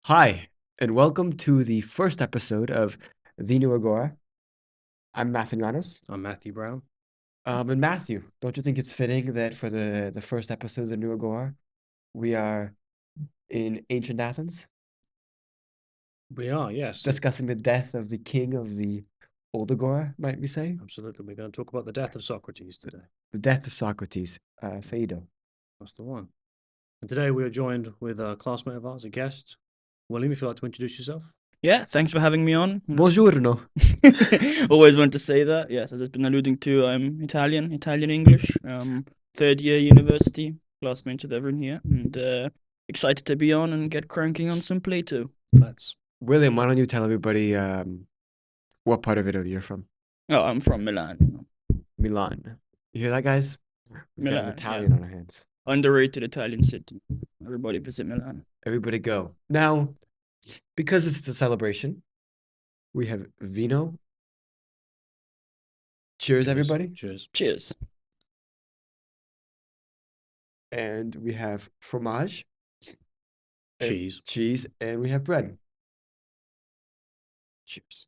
Hi, and welcome to the first episode of The New Agora. I'm Matthew Llanos. I'm Matthew Brown. And Matthew, don't you think it's fitting that for the first episode of The New Agora, we are in ancient Athens, We are, yes, discussing the death of the king of the old Agora, might we say? absolutely. We're going to talk about the death of Socrates today. The death of Socrates, Phaedo. That's the one. And today we are joined with a classmate of ours, a guest. William, if you'd like to introduce yourself. Yeah, thanks for having me on. Buongiorno. Always want to say that. Yes, as I've been alluding to, I'm Italian English. Third year university, classmate with everyone here, and excited to be on and get cranking on some Plato. Let's. William, why don't you tell everybody what part of Italy you're from? Oh, I'm from Milan. Milan. You hear that, guys? We've got an Milan, Italian on our hands. Underrated Italian city. Everybody visit Milan. Everybody go. Now, because it's a celebration, we have vino. Cheers, everybody. Cheers. Cheers. And we have fromage. and Cheese. Cheese, and we have bread. Cheers.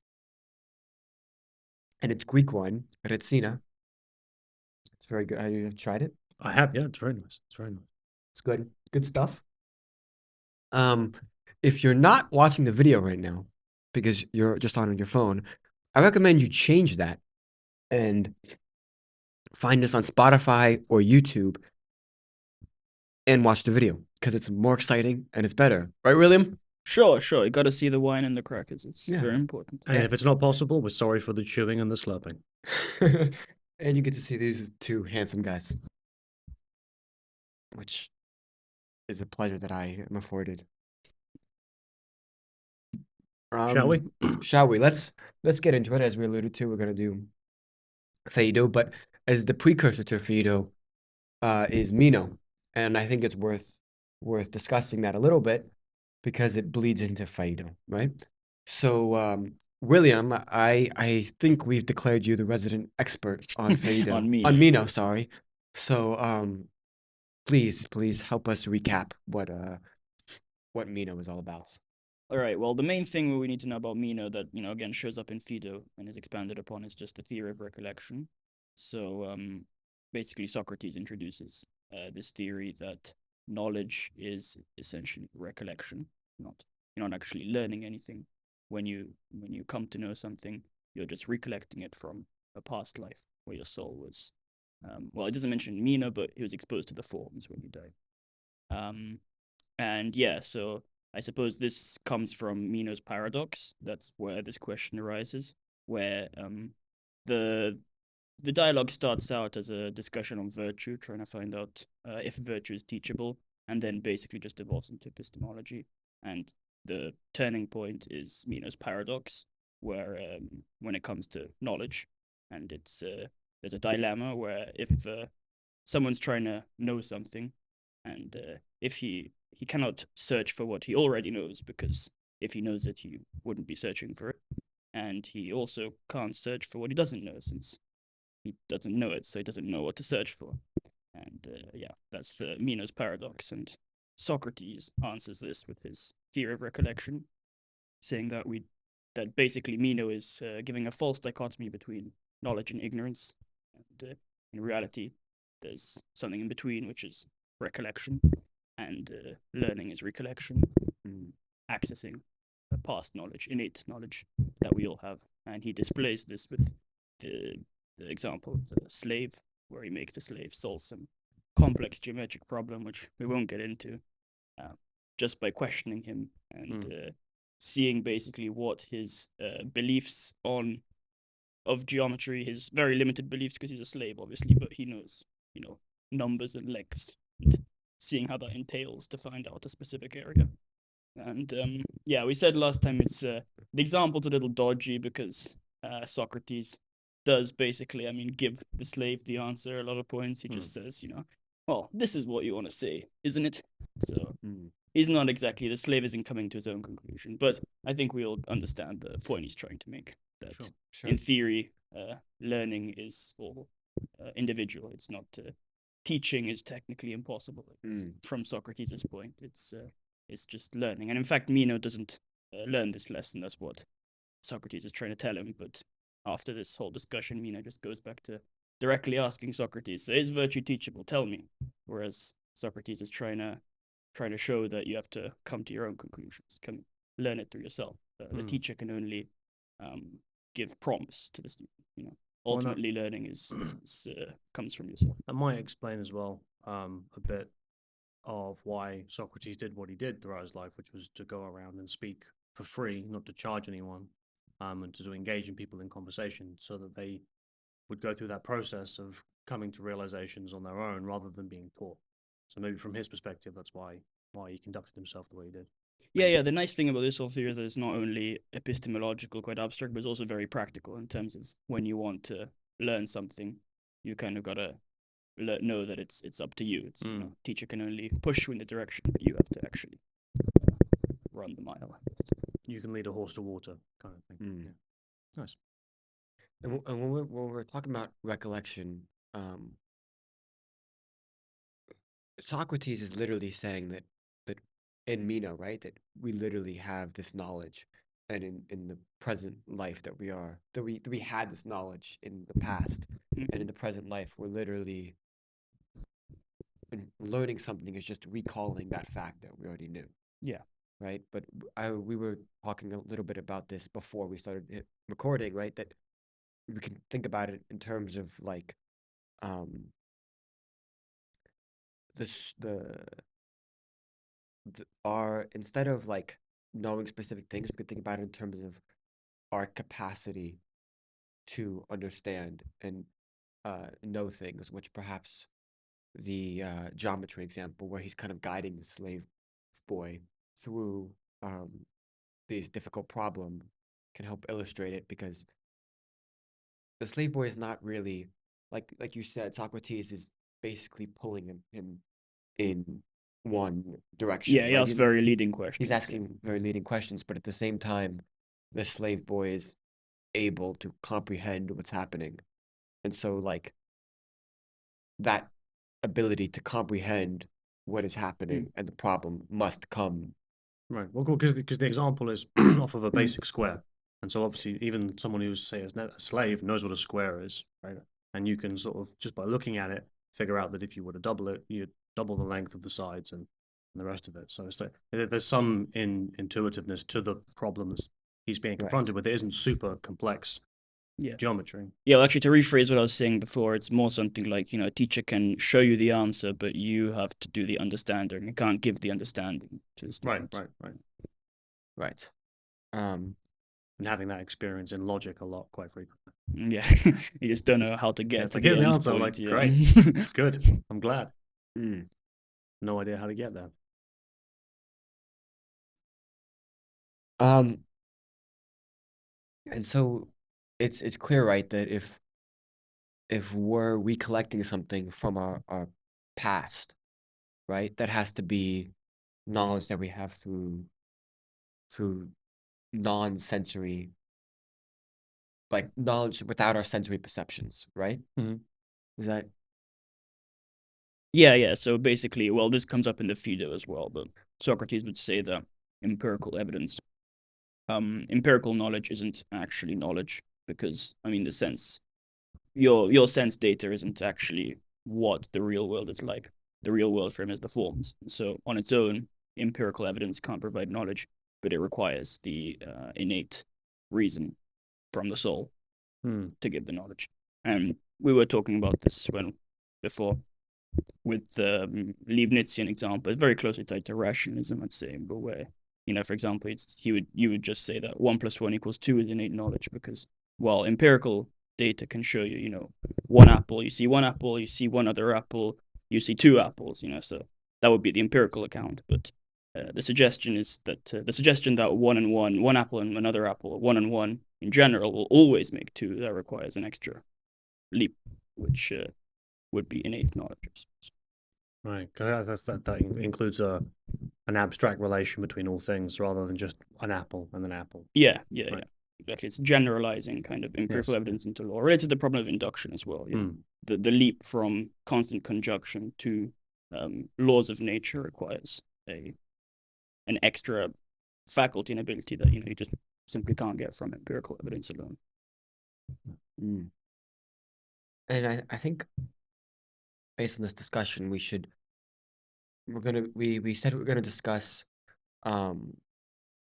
And it's Greek wine, Retsina. It's very good. Have you tried it? I have, yeah, it's very nice. It's very nice. It's good. Good stuff. If you're not watching the video right now, because you're just on your phone, I recommend you change that and find us on Spotify or YouTube and watch the video because it's more exciting and it's better. Right, William? Sure. You got to see the wine and the crackers. It's Yeah. very important. And if it's not possible, we're sorry for the chewing and the slurping. And you get to see these two handsome guys, which is a pleasure that I am afforded. Shall we? Shall we? Let's get into it. As we alluded to, we're gonna do Phaedo, but as the precursor to Phaedo is Meno, and I think it's worth discussing that a little bit because it bleeds into Phaedo, right? So, William, I think we've declared you the resident expert on Phaedo. On Meno. On Meno, sorry. So, please help us recap what Meno is all about. All right. Well, the main thing we need to know about Meno that, again, shows up in Phaedo and is expanded upon is just the theory of recollection. So, basically, Socrates introduces this theory that knowledge is essentially recollection. You're not actually learning anything. When you come to know something, you're just recollecting it from a past life where your soul was. Well, it doesn't mention Meno, but he was exposed to the forms when he died. And yeah, so I suppose this comes from Meno's paradox. That's where this question arises, where the dialogue starts out as a discussion on virtue, trying to find out if virtue is teachable, and then basically just evolves into epistemology. And the turning point is Meno's paradox, where when it comes to knowledge, and it's there's a dilemma where if someone's trying to know something, and if he cannot search for what he already knows, because if he knows it, he wouldn't be searching for it. And he also can't search for what he doesn't know, since he doesn't know it, so he doesn't know what to search for. And yeah, that's the Meno's paradox. And Socrates answers this with his theory of recollection, saying that basically Meno is giving a false dichotomy between knowledge and ignorance. And in reality, there's something in between, which is recollection, and learning is recollection, accessing past knowledge, innate knowledge that we all have. And he displays this with the example of the slave, where he makes the slave solve some complex geometric problem, which we won't get into, just by questioning him and seeing basically what his beliefs of geometry, his very limited beliefs, because he's a slave, obviously, but he knows, numbers and lengths, and seeing how that entails to find out a specific area. And yeah, we said last time the example's a little dodgy because Socrates does basically, give the slave the answer a lot of points. He just says, well, this is what you want to say, isn't it? So he's not exactly, the slave isn't coming to his own conclusion, but I think we all understand the point he's trying to make, that Sure. in theory, learning is all individual. It's not teaching is technically impossible. From Socrates' point, it's It's just learning. And in fact, Meno doesn't learn this lesson. That's what Socrates is trying to tell him. But after this whole discussion, Meno just goes back to directly asking Socrates, so is virtue teachable? Tell me. Whereas Socrates is trying to show that you have to come to your own conclusions, come learn it through yourself. The teacher can only give promise to the student. You know, ultimately, learning is comes from yourself. That might explain as well a bit of why Socrates did what he did throughout his life, which was to go around and speak for free, not to charge anyone, and to engage in people in conversation, so that they would go through that process of coming to realizations on their own rather than being taught. So maybe from his perspective, that's why he conducted himself the way he did. Yeah. The nice thing about this whole theory is that it's not only epistemological, quite abstract, but it's also very practical in terms of when you want to learn something, you kind of gotta know that it's up to you. It's you know, teacher can only push you in the direction, but you have to actually run the mile. You can lead a horse to water, kind of thing. Yeah. Nice. And when we're talking about recollection, Socrates is literally saying that in Meno, right, that we literally have this knowledge, and in the present life that we had this knowledge in the past, and in the present life we're literally learning something is just recalling that fact that we already knew. Yeah. Right. But we were talking a little bit about this before we started recording, right? That we can think about it in terms of like our, instead of like knowing specific things, we could think about it in terms of our capacity to understand and know things, which perhaps the geometry example where he's kind of guiding the slave boy through this difficult problem can help illustrate it, because the slave boy is not really like you said, Socrates is basically pulling him in one direction. Yeah, he right? asks very leading questions. He's asking very leading questions, but at the same time, the slave boy is able to comprehend what's happening. And so like that ability to comprehend what is happening and the problem must come. Right. Well, cool, because the example is off of a basic square, and so obviously even someone who's, say, a slave knows what a square is, right? And you can sort of, just by looking at it, figure out that if you were to double it, you'd double the length of the sides and the rest of it. So it's like there's some intuitiveness to the problems he's being confronted with. It isn't super complex geometry. Yeah, well, actually, to rephrase what I was saying before, it's more something like, you know, a teacher can show you the answer, but you have to do the understanding. You can't give the understanding to the student. Right. And having that experience in logic a lot, quite frequently. Yeah, you just don't know how to get to the end answer. point. Like, Yeah. great, good. I'm glad. No idea how to get there. And so it's clear, right, that if we're recollecting something from our past, right, that has to be knowledge that we have through non-sensory, like knowledge without our sensory perceptions, right? Is that? Yeah. So basically, well, this comes up in the Phaedo as well, but Socrates would say that empirical evidence, empirical knowledge isn't actually knowledge, because, I mean, the sense, your sense data isn't actually what the real world is like. The real world for him is the forms. So on its own, empirical evidence can't provide knowledge, but it requires the innate reason from the soul to give the knowledge. And we were talking about this before with the Leibnizian example. It's very closely tied to rationalism, I'd say, but where, you know, for example, you would just say that 1 + 1 = 2 is innate knowledge, because while empirical data can show you, you know, one apple, you see one apple, you see one other apple, you see two apples, you know, so that would be the empirical account. But the suggestion is that the suggestion that 1 and 1, one apple and another apple, 1 and 1 in general will always make 2, that requires an extra leap, which would be innate knowledge. Right, because that includes an abstract relation between all things rather than just an apple and an apple. Yeah. Exactly. It's generalizing kind of empirical evidence into law, related to the problem of induction as well. Yeah. The leap from constant conjunction to laws of nature requires a an extra faculty and ability that you just simply can't get from empirical evidence alone. Mm. And I think based on this discussion, we said we're gonna discuss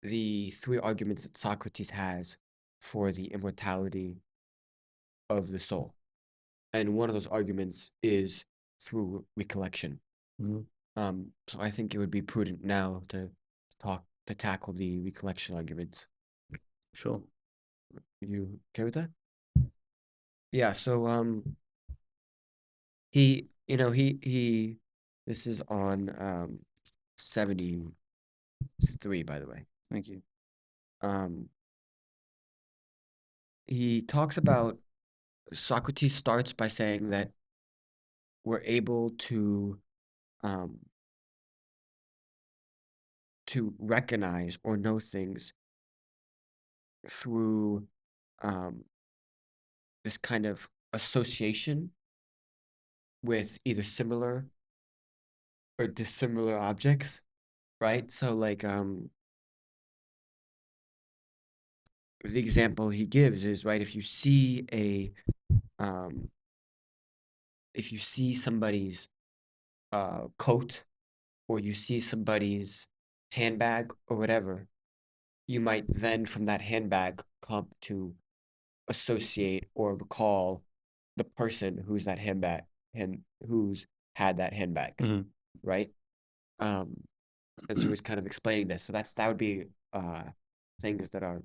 the three arguments that Socrates has for the immortality of the soul. And one of those arguments is through recollection. Mhm. So I think it would be prudent now to tackle the recollection argument. Sure. You okay with that? Yeah, so he this is on 73, by the way. Thank you. He talks about Socrates starts by saying that we're able to recognize or know things through this kind of association with either similar or dissimilar objects, right? So like the example he gives is, right, if you see somebody's coat, or you see somebody's handbag or whatever, you might then from that handbag come to associate or recall the person who's that handbag and who's had that handbag, Mhm. right? And so he's kind of explaining this. So that would be things that are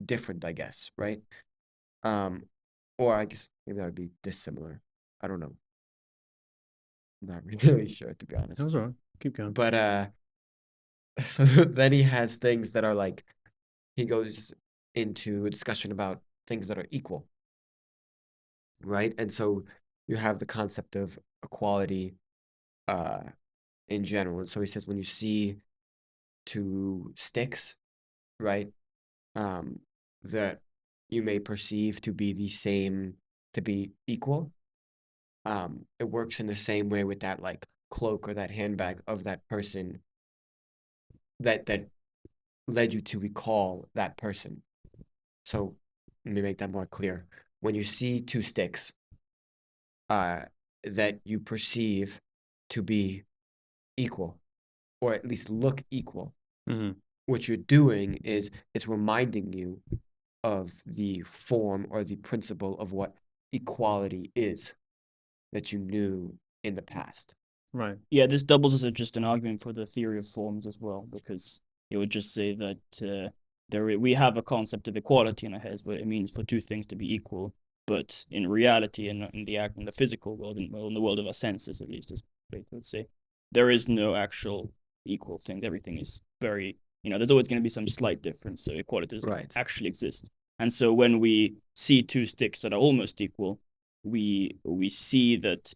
different, I guess, right? Or I guess maybe that would be dissimilar. I don't know. I'm not really sure, to be honest. That was all right. Keep going. But so then he has things that are like, he goes into a discussion about things that are equal, right? And so you have the concept of equality in general. And so he says when you see two sticks, right, that you may perceive to be the same, to be equal, it works in the same way with that like cloak or that handbag of that person that led you to recall that person. So let me make that more clear. When you see two sticks that you perceive to be equal, or at least look equal, Mhm. what you're doing is it's reminding you of the form or the principle of what equality is that you knew in the past. Right. Yeah, this doubles as just an argument for the theory of forms as well, because it would just say that we have a concept of equality in our heads, what it means for two things to be equal, but in reality, and in the physical world, in the world of our senses, at least, as Plato would say, there is no actual equal thing. Everything is very, there's always going to be some slight difference. So equality doesn't Right. actually exist. And so when we see two sticks that are almost equal, we see that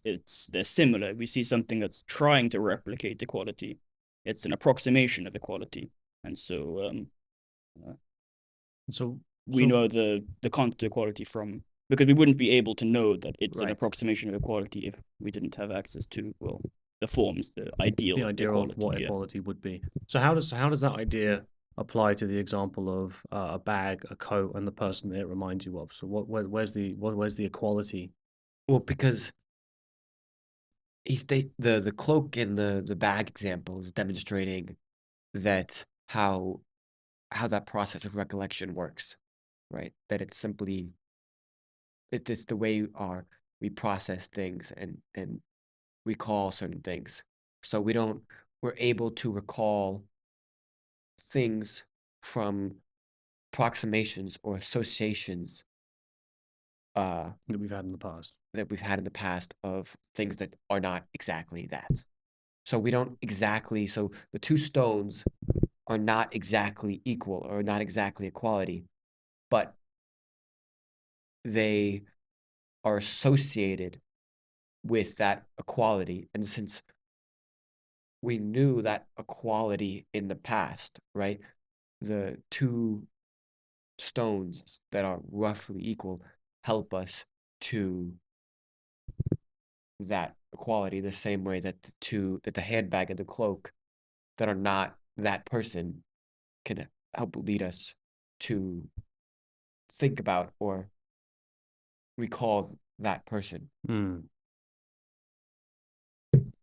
they're similar. We see something that's trying to replicate equality. It's an approximation of equality, and so So we know the concept of equality from, because we wouldn't be able to know that it's an Right. approximation of equality if we didn't have access to the forms, the ideal the idea equality. of what Yeah. equality would be. So how does that idea apply to the example of a bag, a coat, and the person that it reminds you of? So where's the equality? Well, because the cloak in the bag example is demonstrating that how that process of recollection works, right? That it's simply it's the way we process things and recall certain things. So we're able to recall things from approximations or associations That we've had in the past. that we've had in the past of things that are not exactly that. So we don't exactly, so the two stones are not exactly equal or not exactly equality, but they are associated with that equality. And since we knew that equality in the past, right? The two stones that are roughly equal help us to that equality the same way that the handbag and the cloak that are not that person can help lead us to think about or recall that person.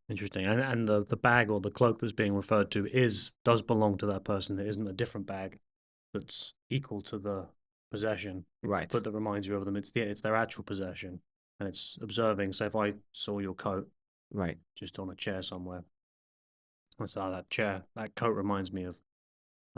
Interesting. And the bag or the cloak that's being referred to does belong to that person. It isn't a different bag that's equal to the possession, Right. but that reminds you of them. It's their actual possession, and it's observing. So if I saw your coat Right. just on a chair somewhere, I saw that coat reminds me of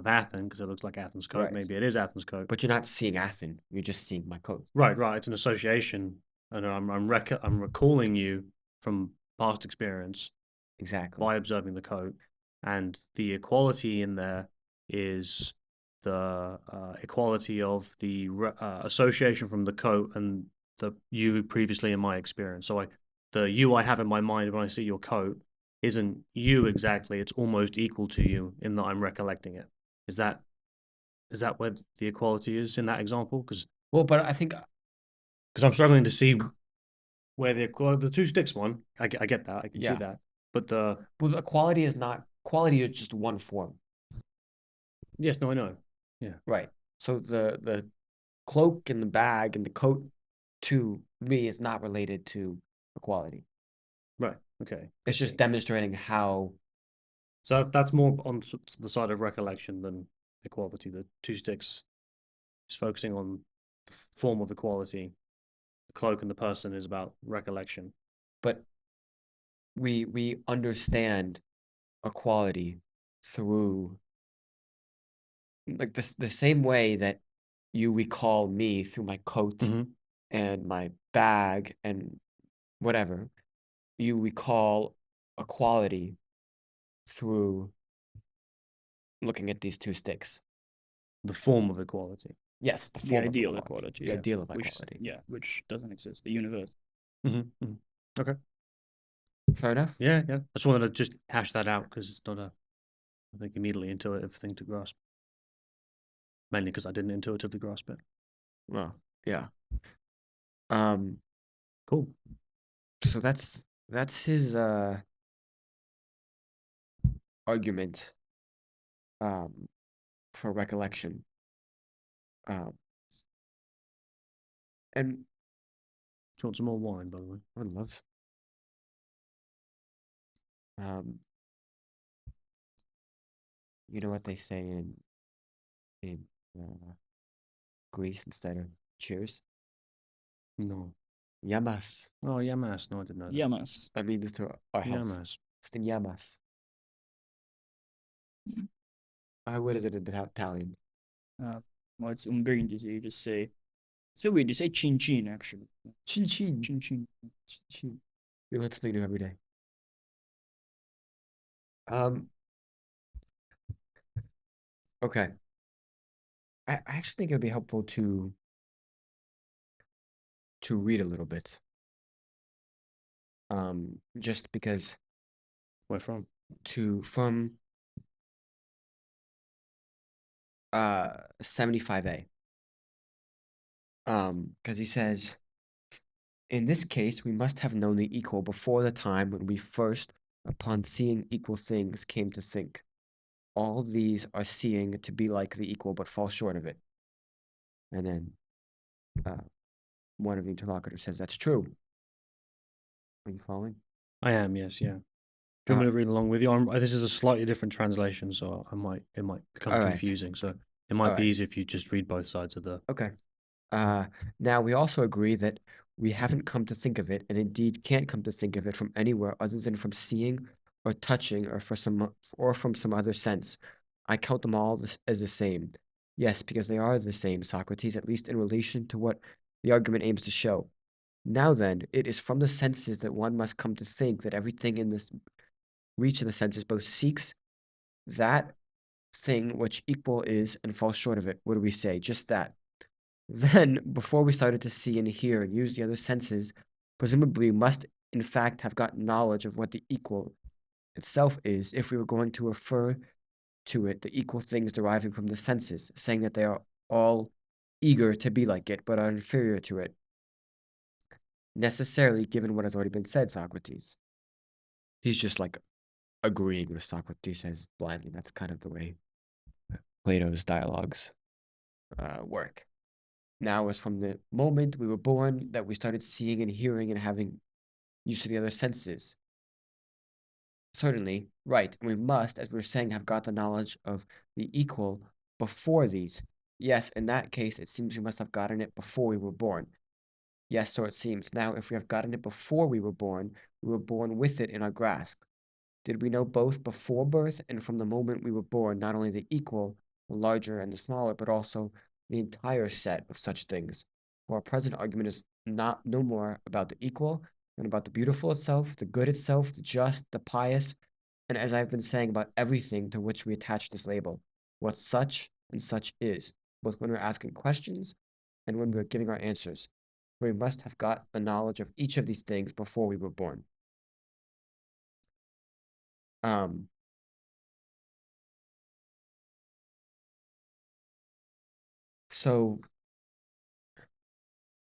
Athens because it looks like Athens' coat. Right. Maybe it is Athens' coat. But you're not seeing Athens. You're just seeing my coat. Right. It's an association, and I'm recalling you from past experience Exactly. by observing the coat, and the equality in there is the equality of the association from the coat and the you previously in my experience. So the you I have in my mind when I see your coat isn't you exactly. It's almost equal to you in that I'm recollecting it. Is that where the equality is in that example? Well, but I think Because I'm struggling to see where the two sticks one. I get that. I can see Yeah. that. But the well, equality is not quality is just one form. yes, no, I know. Yeah. Right. So the cloak and the bag and the coat to me is not related to equality. Right. Okay. It's just demonstrating how. So that's more on the side of recollection than equality. The two sticks is focusing on the form of equality. The cloak and the person is about recollection. But we understand equality through like the same way that you recall me through my coat and my bag and whatever. You recall equality through looking at these two sticks. The form of equality. Yes, the The form of ideal equality. equality. The Yeah. ideal of equality. Which doesn't exist. The universe. Okay. Fair enough. Yeah. I just wanted to just hash that out because it's not I think, immediately intuitive thing to grasp. Mainly because I didn't intuitively grasp it. Well, yeah. Cool. So that's his argument for recollection. And Do you want some more wine, by the way? I would love some. You know what they say in Greece instead of cheers? No. Yamas. Oh, yamas. No, I didn't know that. Yamas. That means to our health. Yamas. Sten yamas. What is it in Italian? Well, it's un brindisi. You just say. It's a bit weird. You say chin chin actually. Chin chin. Chin chin. Chin. We learn something new every day. Okay. I actually think it would be helpful to read a little bit. Just because Where from? from 75A. Because he says, in this case, we must have known the equal before the time when we first, upon seeing equal things, came to think. All these are seeing to be like the equal, but fall short of it. And then one of the interlocutors says, that's true. Are you following? I am, yes, yeah. Do you want me to read along with you? This is a slightly different translation, so it might become confusing. So it might be easier if you just read both sides of the. Okay. Now we also agree that we haven't come to think of it, and indeed can't come to think of it from anywhere other than from seeing or touching or from some other sense. I count them all as the same. Yes, because they are the same, Socrates, at least in relation to what the argument aims to show. Now then, it is from the senses that one must come to think that everything in this reach of the senses both seeks that thing which equal is and falls short of it. What do we say? Just that. Then, before we started to see and hear and use the other senses, presumably we must in fact have gotten knowledge of what the equal itself is if we were going to refer to it the equal things deriving from the senses, saying that they are all eager to be like it, but are inferior to it. Necessarily, given what has already been said, Socrates. He's just like agreeing with Socrates as blindly. That's kind of the way Plato's dialogues work. Now, as from the moment we were born, that we started seeing and hearing and having use of the other senses. Certainly, right. And we must, as we were saying, have got the knowledge of the equal before these. Yes, in that case, it seems we must have gotten it before we were born. Yes, so it seems. Now, if we have gotten it before we were born with it in our grasp. Did we know both before birth and from the moment we were born, not only the equal, the larger and the smaller, but also the entire set of such things? For our present argument is not no more about the equal than about the beautiful itself, the good itself, the just, the pious, and as I've been saying about everything to which we attach this label, what such and such is, both when we're asking questions and when we're giving our answers. We must have got the knowledge of each of these things before we were born. So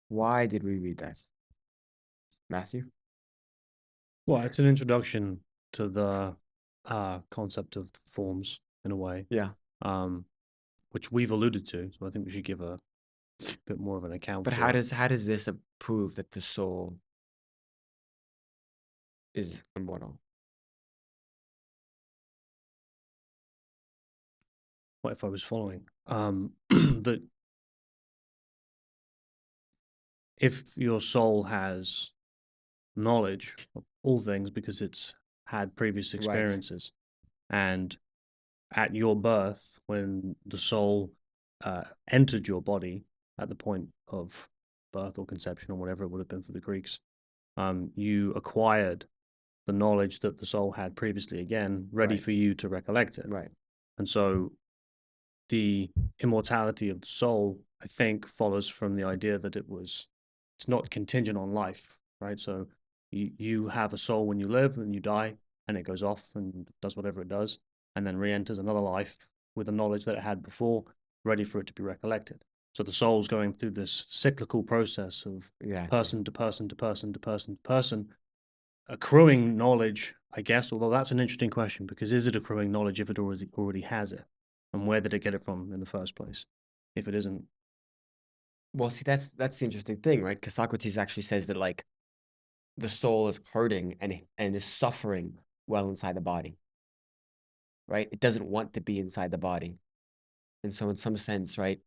why did we read that? Matthew? Well, it's an introduction to the concept of forms in a way, Yeah. which we've alluded to. So I think we should give a bit more of an account. But for how it. does this prove that the soul is immortal? What if I was following? That if your soul has knowledge of all things because it's had previous Right. experiences, and at your birth, when the soul entered your body at the point of birth or conception or whatever it would have been for the Greeks, you acquired the knowledge that the soul had previously, again, ready Right. for you to recollect it. Right. And so the immortality of the soul, I think, follows from the idea that it's not contingent on life, right? So you have a soul when you live and you die, and it goes off and does whatever it does, and then re-enters another life with the knowledge that it had before, ready for it to be recollected. So the soul's going through this cyclical process of Exactly. person to person to person to person to person, accruing knowledge, I guess, although that's an interesting question, because is it accruing knowledge if it already has it? And where did it get it from in the first place? If it isn't. Well, see, that's the interesting thing, right? Because Socrates actually says that like the soul is hurting and is suffering well inside the body. Right? It doesn't want to be inside the body. And so in some sense, right,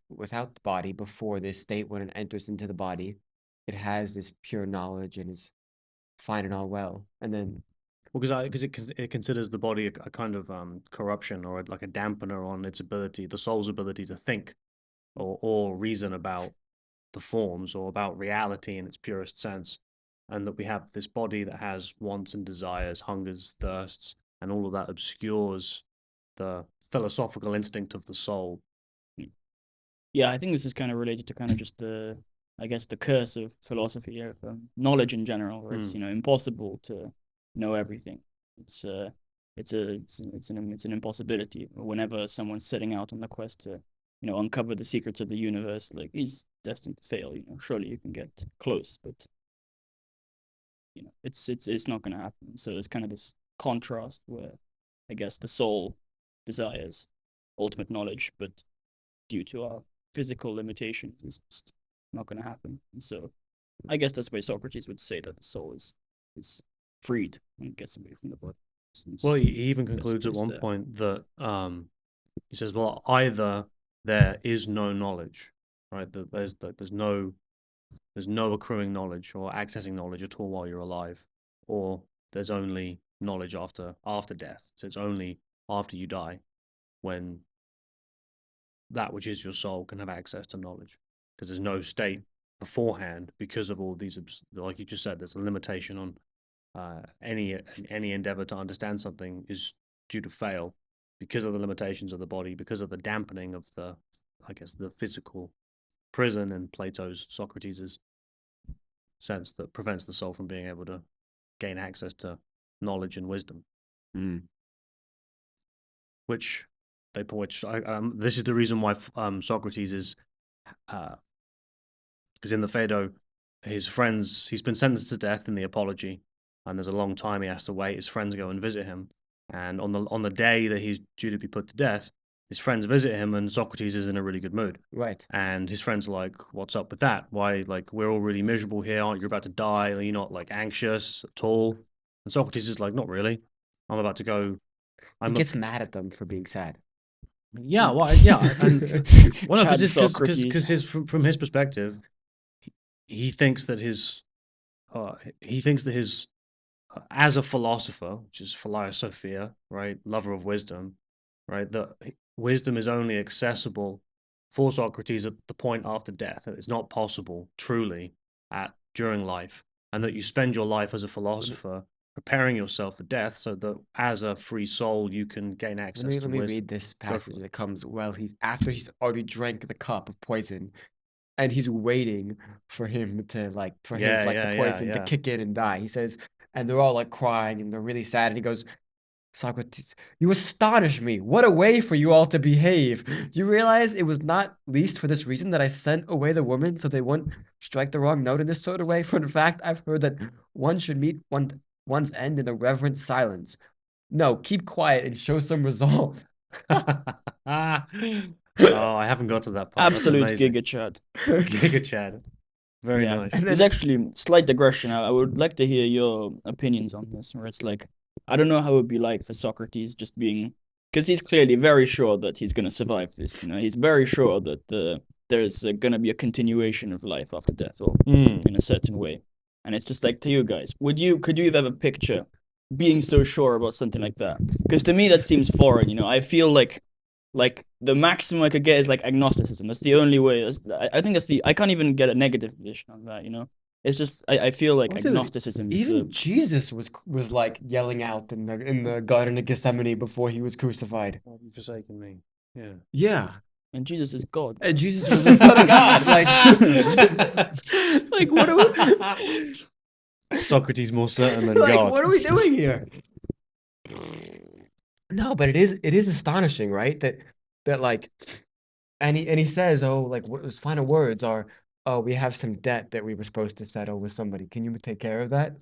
without the body, before this state when it enters into the body, it has this pure knowledge and is fine and all well. And then Well, because it considers the body a kind of corruption or like a dampener on its ability, the soul's ability to think or reason about the forms or about reality in its purest sense, and that we have this body that has wants and desires, hungers, thirsts, and all of that obscures the philosophical instinct of the soul. Yeah, I think this is kind of related to kind of just I guess, the curse of philosophy, of knowledge in general, where it's impossible to know everything. It's an impossibility. Whenever someone's setting out on the quest to uncover the secrets of the universe, like, he's destined to fail. Surely you can get close, but it's not going to happen. So there's kind of this contrast where I guess the soul desires ultimate knowledge, but due to our physical limitations, it's just not going to happen. And so I guess that's why Socrates would say that the soul is freed when it gets away from the body. Well, he even concludes at one point that he says, well, either there is no knowledge, right? That there's no accruing knowledge or accessing knowledge at all while you're alive, or there's only knowledge after death. So it's only after you die when that which is your soul can have access to knowledge, because there's no state beforehand because of all these, like you just said, there's a limitation on any endeavor to understand something is due to fail because of the limitations of the body, because of the dampening of the physical prison in Socrates' sense that prevents the soul from being able to gain access to knowledge and wisdom. Which this is the reason why Socrates is because in the Phaedo, his friends, he's been sentenced to death in the Apology, and there's a long time he has to wait. His friends go and visit him, and on the day that he's due to be put to death, his friends visit him, and Socrates is in a really good mood. Right. And his friends are like, "What's up with that? Why, like, we're all really miserable here. Aren't you about to die? Are you not like anxious at all?" And Socrates is like, "Not really. I'm about to go." He gets mad at them for being sad. Yeah, well, yeah, and well, Chad because Socrates. his from his perspective, he thinks that his as a philosopher, which is philosophia, right, lover of wisdom, right, that wisdom is only accessible for Socrates at the point after death. That it's not possible truly during life, and that you spend your life as a philosopher preparing yourself for death, so that as a free soul you can gain access to Let me wisdom. read this Go for passage it. that comes after he's already drank the cup of poison, and he's waiting for him to the poison to kick in and die. He says, and they're all like crying and they're really sad, and he goes, Socrates, you astonish me. What a way for you all to behave. You realize it was not least for this reason that I sent away the woman so they wouldn't strike the wrong note in this sort of way. For in fact, I've heard that one should meet one's end in a reverent silence. No, keep quiet and show some resolve. Oh, I haven't got to that part. Absolute That's amazing. Giga Chad. Giga Chad. Very Yeah. nice. There's actually slight digression. I would like to hear your opinions on this, where it's like, I don't know how it would be like for Socrates just being, because he's clearly very sure that he's going to survive this. You know, he's very sure that there's going to be a continuation of life after death, or in a certain way. And it's just like, to you guys, could you have ever picture being so sure about something like that? Because to me that seems foreign. You know, I feel like the maximum I could get is like agnosticism. That's the only way. I think I can't even get a negative position on that. You know, it's just I feel like agnosticism is Even Jesus was like yelling out in the Garden of Gethsemane before he was crucified. Why have you forsaken me? Yeah. Yeah. and Jesus is God. And Jesus was the Son of God. Like what are we Socrates more certain than like, God. what are we doing here? No, but it is astonishing, right? That like, and he says, oh, like his final words are, oh, we have some debt that we were supposed to settle with somebody. Can you take care of that?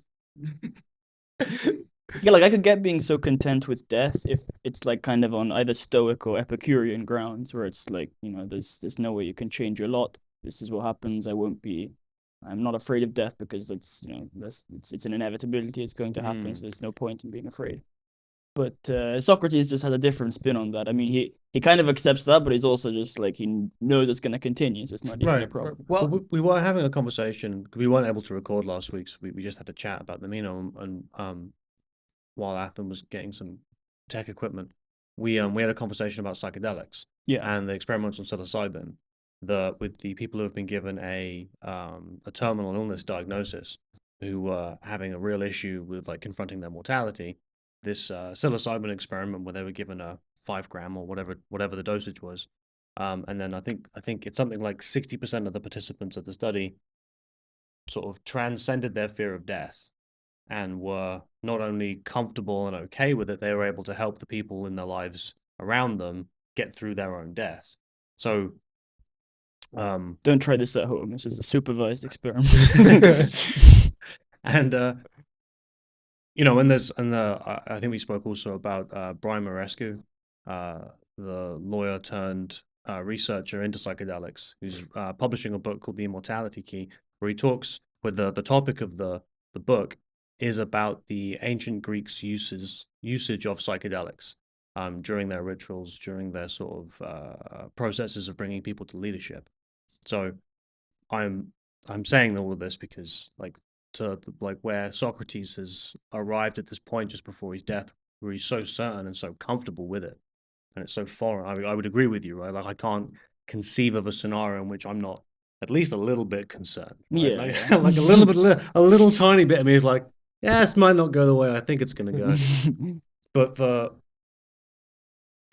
Yeah, like I could get being so content with death if it's like kind of on either Stoic or Epicurean grounds, where it's like, you know, there's no way you can change your lot. This is what happens. I'm not afraid of death because it's an inevitability. It's going to happen. So there's no point in being afraid. But Socrates just has a different spin on that. I mean, he kind of accepts that, but he's also just like, he knows it's going to continue, so it's not even a problem. Well, we were having a conversation. We weren't able to record last week, so we just had a chat about the Meno, and while Athen was getting some tech equipment, we had a conversation about psychedelics. Yeah. And the experiments on psilocybin, with the people who have been given a terminal illness diagnosis, who were having a real issue with like confronting their mortality. This psilocybin experiment where they were given a 5 gram or whatever the dosage was, and then I think it's something like 60% of the participants of the study sort of transcended their fear of death and were not only comfortable and okay with it, they were able to help the people in their lives around them get through their own death. So don't try this at home. This is a supervised experiment. And you know, I think we spoke also about Brian Marescu, the lawyer turned researcher into psychedelics, who's publishing a book called The Immortality Key, where he talks with the topic of the book is about the ancient Greeks' usage of psychedelics during their rituals, during their sort of processes of bringing people to leadership. So I'm saying all of this because where Socrates has arrived at this point just before his death, where he's so certain and so comfortable with it, and it's so foreign. I would agree with you, right? Like I can't conceive of a scenario in which I'm not at least a little bit concerned. Right? Yeah, like a little tiny bit of me is like, yeah, this might not go the way I think it's going to go. But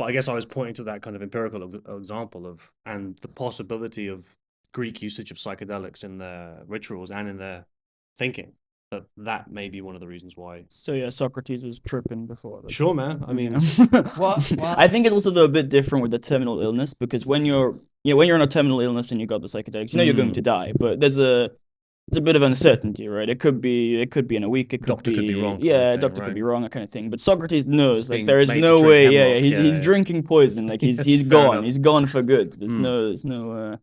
I guess I was pointing to that kind of empirical example and the possibility of Greek usage of psychedelics in their rituals and in their thinking, that may be one of the reasons why. So yeah, Socrates was tripping before. Sure, man. I mean, I think it's also a bit different with the terminal illness, because when you're in a terminal illness and you got the psychedelics, you know you're going to die. But there's it's a bit of uncertainty, right? It could be in a week. It could Doctor be could be wrong kind of yeah, thing, doctor could right? be wrong, that kind of thing. But Socrates knows like being there is made to no drink way. Yeah, hemlock, he's yeah. drinking poison. Like Yes, he's fair gone. enough. He's gone for good. There's Mm.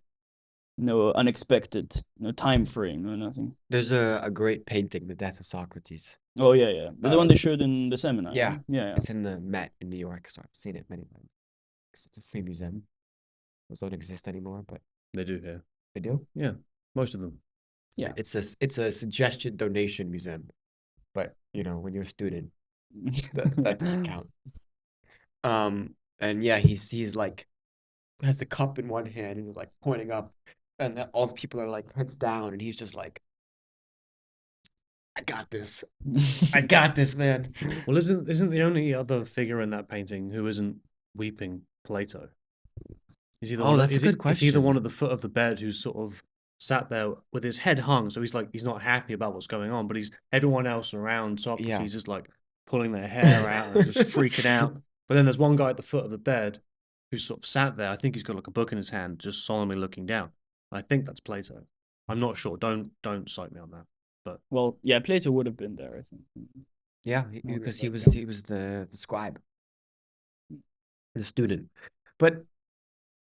no unexpected, no time frame, no nothing. There's a great painting, The Death of Socrates. Oh yeah. The one they showed in the seminar. Yeah, Yeah. it's in the Met in New York, so I've seen it many times. 'Cause it's a free museum. Those don't exist anymore, but They do here. they do. Yeah, most of them. Yeah. It's a suggestion donation museum, but you know when you're a student, that doesn't count. And yeah, he's like has the cup in one hand and he's like pointing up, and all the people are like heads down, and he's just like, I got this. I got this, man. Well, isn't the only other figure in that painting who isn't weeping Plato? Is he the Oh, one? that's a good Is he the question. one at the foot of the bed who's sort of sat there with his head hung? So he's not happy about what's going on, but he's everyone else around Socrates is like pulling their hair out and just freaking out. But then there's one guy at the foot of the bed who's sort of sat there. I think he's got like a book in his hand, just solemnly looking down. I think that's Plato. I'm not sure. Don't cite me on that. But Well, yeah, Plato would have been there, I think. Yeah, More because he was realistic. the scribe, the student. But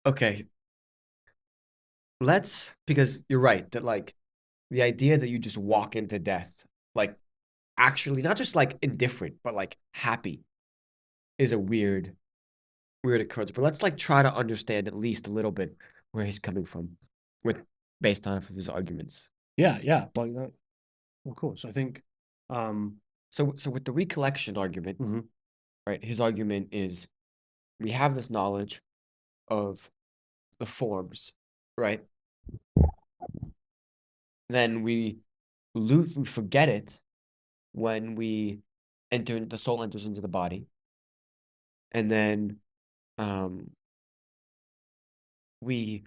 okay, because you're right that like the idea that you just walk into death, like actually not just like indifferent, but like happy, is a weird occurrence. But let's like try to understand at least a little bit where he's coming from, with based on his arguments. yeah, like that. Of course, I think. So with the recollection argument, Mhm. right? His argument is we have this knowledge of the forms, right? Then we forget it when the soul enters into the body, and then um, we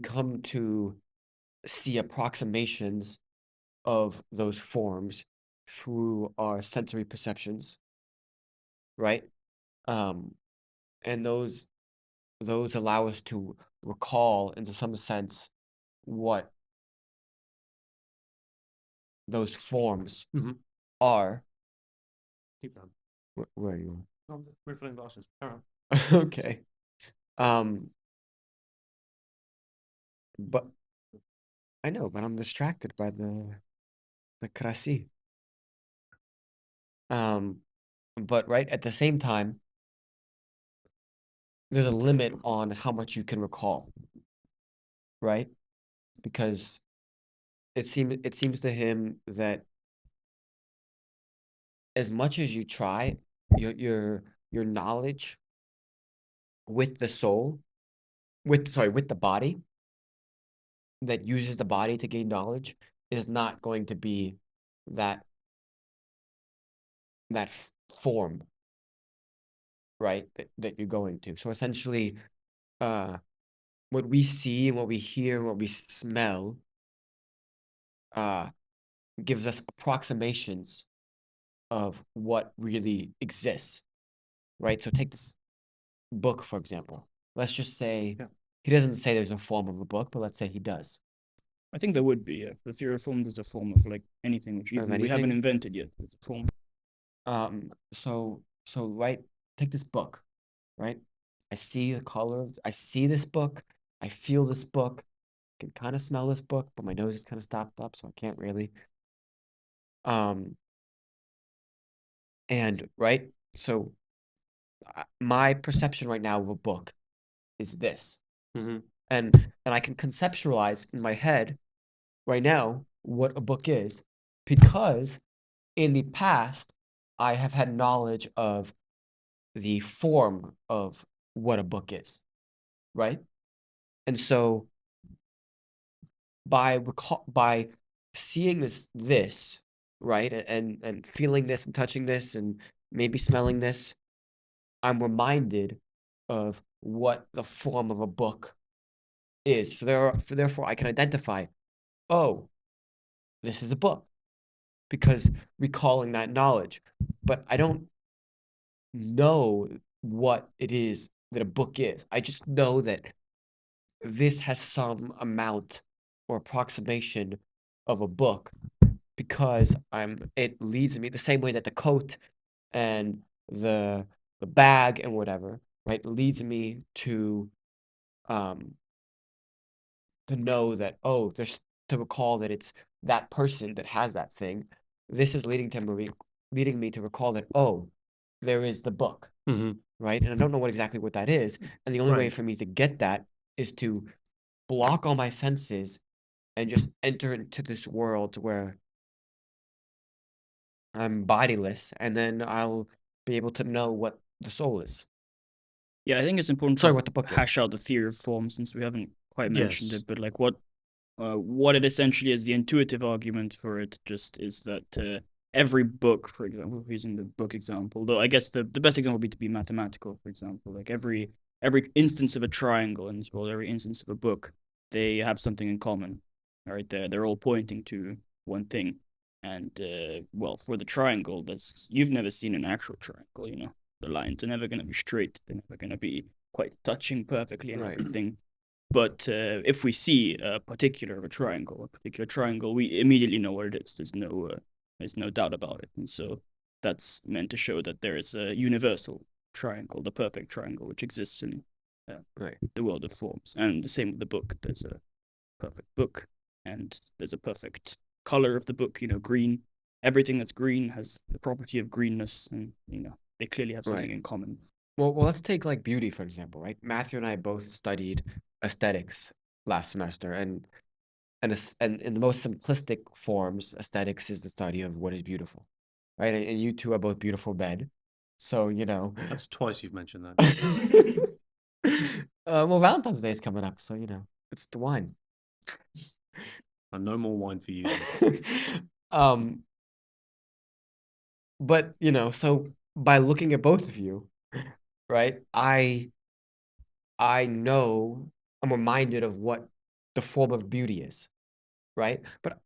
come to see approximations of those forms through our sensory perceptions, right? Um, and those allow us to recall, into some sense, what those forms Mhm. are. Keep going. Where are you? No, I'm just refilling glasses. Carry on. Okay. Um, but I know, but I'm distracted by the krasi. But right at the same time, there's a limit on how much you can recall, right? Because it seems to him that as much as you try, your knowledge with the soul, with the body that uses the body to gain knowledge is not going to be that form, right? That you're going to. So essentially, uh, what we see and what we hear and what we smell, uh, gives us approximations of what really exists, right? So take this book, for example. Let's just say Yeah. he doesn't say there's a form of a book, but let's say he does. I think there would be, yeah. The theory of form is a form of like anything which Of even we haven't anything? invented yet. It's a form. So right, take this book, right? I see the colors. I see this book. I feel this book. I can kind of smell this book, but my nose is kind of stopped up, so I can't really. Um, and right, so my perception right now of a book is this, Mhm. and I can conceptualize in my head right now what a book is, because in the past I have had knowledge of the form of what a book is, right? And so by seeing this, right, and feeling this and touching this and maybe smelling this, I'm reminded of what the form of a book is. Therefore, I can identify, oh, this is a book, because recalling that knowledge. But I don't know what it is that a book is. I just know that this has some amount or approximation of a book because it leads me the same way that the coat and the bag and whatever, right, leads me um to know that, oh, there's to recall that it's that person that has that thing. This is leading me to recall that, oh, there is the book, right? And I don't know exactly what that is. And the only way Right. for me to get that is to block all my senses and just enter into this world where I'm bodiless, and then I'll be able to know what the soul is. Yeah, I think it's important Sorry, to what the book is. hash out the theory of form since we haven't quite mentioned Yes. it. But like what it essentially is, the intuitive argument for it just is that every book, for example, using the book example, though I guess the best example would be to be mathematical, for example, like every instance of a triangle in this world, every instance of a book, they have something in common, right? They're all pointing to one thing. And well, for the triangle, you've never seen an actual triangle, you know. The lines are never going to be straight. They're never going to be quite touching perfectly and Right. everything. But if we see a particular triangle, we immediately know what it is. There's no doubt about it. And so that's meant to show that there is a universal triangle, the perfect triangle, which exists in Right. the world of forms. And the same with the book. There's a perfect book, and there's a perfect color of the book. You know, green. Everything that's green has the property of greenness, and you know they clearly have something Right. in common. Well, let's take like beauty, for example, right? Matthew and I both studied aesthetics last semester, and in the most simplistic forms, aesthetics is the study of what is beautiful, right? And you two are both beautiful men, so you know. That's twice you've mentioned that. Well, Valentine's Day is coming up, so you know it's the wine. And no more wine for you. um, but you know, so by looking at both of you, right? I know I'm reminded of what the form of beauty is, right? But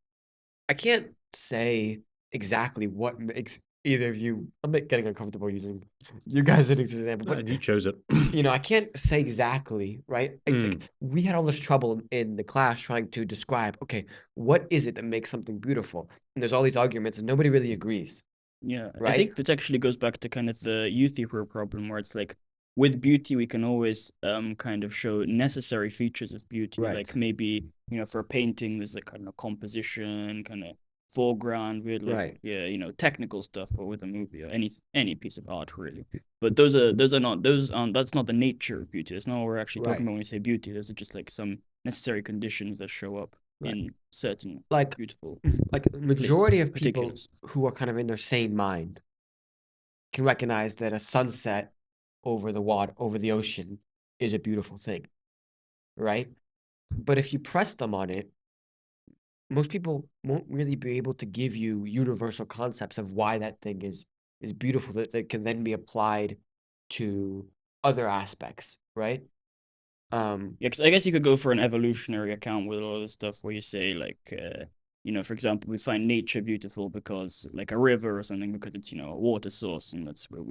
I can't say exactly what makes either of you. I'm getting uncomfortable using you guys as an example, but And you chose it. you know, I can't say exactly, right? Like, we had all this trouble in the class trying to describe, okay, what is it that makes something beautiful? And there's all these arguments, and nobody really agrees, Yeah, I right? think that actually goes back to kind of the youth theory problem, where it's like with beauty we can always kind of show necessary features of beauty, Right. like maybe you know for a painting there's like kind of composition, kind of foreground, with like Right. yeah you know technical stuff, or with a movie or any piece of art really. But that's not the nature of beauty. That's not what we're actually talking Right. about when we say beauty. Those are just like some necessary conditions that show up Right. in certain Like beautiful like the majority places, of people particulars. who are kind of in their sane mind can recognize that a sunset over the ocean is a beautiful thing, right? But if you press them on it, most people won't really be able to give you universal concepts of why that thing is beautiful that can then be applied to other aspects, right? Yeah, because I guess you could go for an evolutionary account with all this stuff where you say like, you know, for example, we find nature beautiful because like a river or something because it's you know a water source and that's where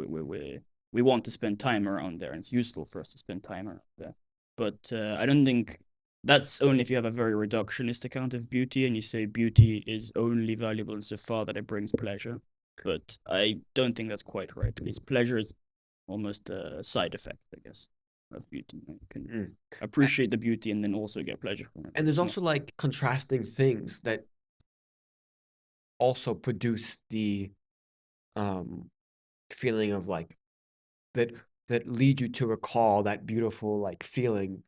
we want to spend time around there and it's useful for us to spend time around there. But I don't think that's only if you have a very reductionist account of beauty and you say beauty is only valuable insofar that it brings pleasure. But I don't think that's quite right. At least pleasure is almost a side effect, I guess, of beauty. You can appreciate the beauty and then also get pleasure from it. And there's It's also like contrasting things that also produce the feeling of like that lead you to recall that beautiful like feeling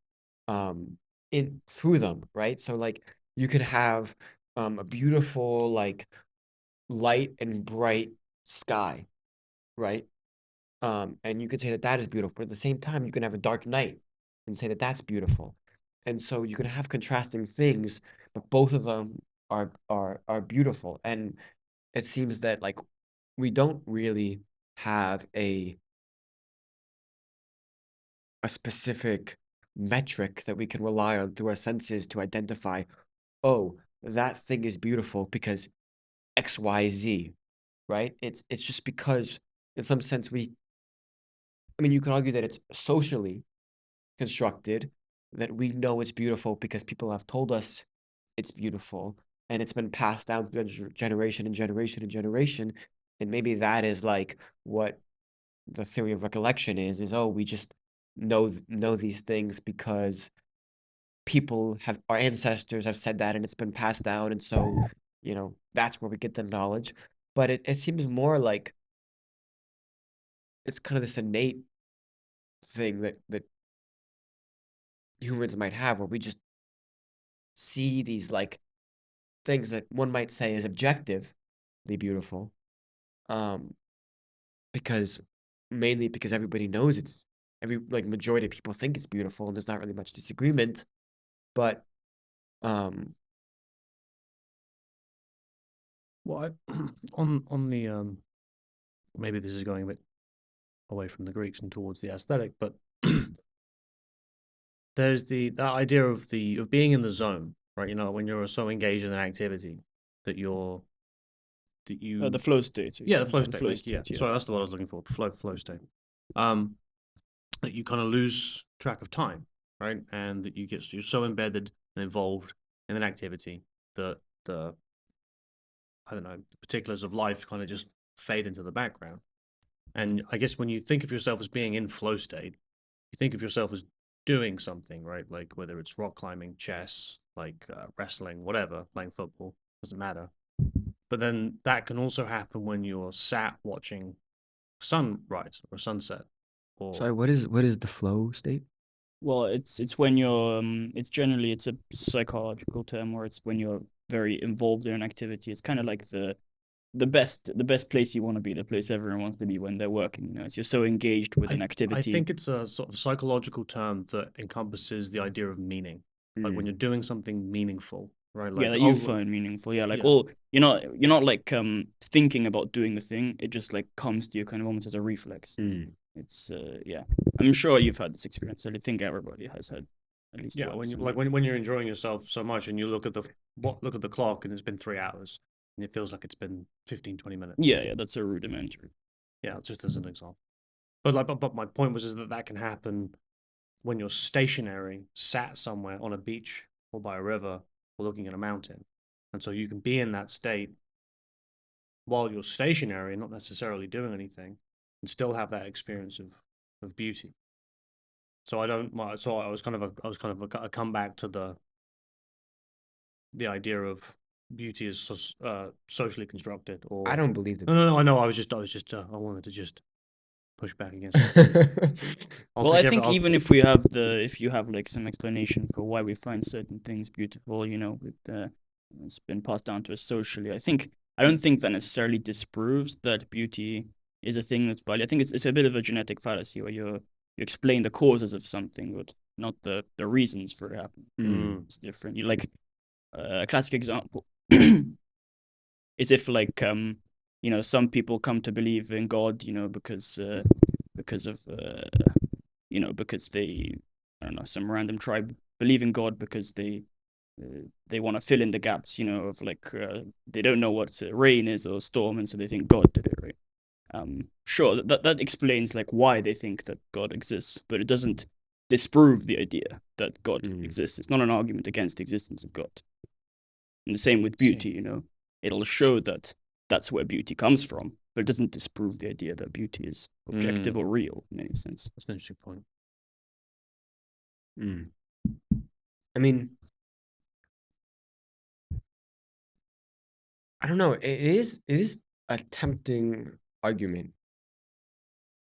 in through them, right? So like you could have a beautiful like light and bright sky, right? And you could say that that is beautiful, but at the same time you can have a dark night and say that that's beautiful. And so you can have contrasting things, but both of them are beautiful. And it seems that like we don't really have a specific metric that we can rely on through our senses to identify, oh, that thing is beautiful because XYZ, right? It's just because in some sense I mean, you could argue that it's socially constructed, that we know it's beautiful because people have told us it's beautiful. and it's been passed down through generation and generation and generation. And maybe that is like what the theory of recollection is, oh, we just know these things because our ancestors have said that, and it's been passed down, and so that's where we get the knowledge. But it seems more like it's kind of this innate thing that humans might have, where we just see these like things that one might say is objectively beautiful, um because mainly because everybody knows majority of people think it's beautiful, and there's not really much disagreement. But Well, on the maybe this is going a bit away from the Greeks and towards the aesthetic, but there's that idea of being in the zone, right? You know, when you're so engaged in an activity that you the flow state. Yeah, the flow state. flow Yeah. state, Sorry, that's the word I was looking for. Flow state. That you kind of lose track of time, right? And that you're so embedded and involved in an activity that the particulars of life kind of just fade into the background. And I guess when you think of yourself as being in flow state, you think of yourself as doing something, right? Like whether it's rock climbing, chess, like wrestling, whatever, playing football, doesn't matter. But then that can also happen when you're sat watching sunrise or sunset. sorry, what is the flow state? Well, it's when you're it's a psychological term, where it's when you're very involved in an activity. It's kind of like the best place you want to be, the place everyone wants to be when they're working. You know, it's you're so engaged with an activity. I think it's a sort of psychological term that encompasses the idea of meaning. Like when you're doing something meaningful, right? Like, yeah, that you find meaningful. Yeah, like you're not like thinking about doing the thing. It just like comes to you kind of almost as a reflex. It's yeah. I'm sure you've had this experience. I think everybody has had at least. Yeah, when you're enjoying yourself so much and you look at the clock and it's been 3 hours and it feels like it's been 15, 20 minutes. Yeah, that's a rudimentary. Yeah, just as an example. But my point was that can happen when you're stationary, sat somewhere on a beach or by a river or looking at a mountain. And so you can be in that state while you're stationary and not necessarily doing anything and still have that experience of beauty. So I was kind of a comeback to the idea of beauty is socially constructed. Or I don't believe that. No, I know. I wanted to just push back against it. Well, I think even if you have like some explanation for why we find certain things beautiful, it's been passed down to us socially. I don't think that necessarily disproves that beauty is a thing that's valued. I think it's a bit of a genetic fallacy where you explain the causes of something, but not the reasons for it happening. It's different. You like a classic example is if like some people come to believe in God, because they, I don't know, some random tribe believe in God because they want to fill in the gaps, of like they don't know what rain is or storm, and so they think God did it, right? Sure, that explains like why they think that God exists, but it doesn't disprove the idea that God exists. It's not an argument against the existence of God. And the same with beauty, it'll show that that's where beauty comes from, but it doesn't disprove the idea that beauty is objective or real in any sense. That's an interesting point. I mean, I don't know. It is a tempting argument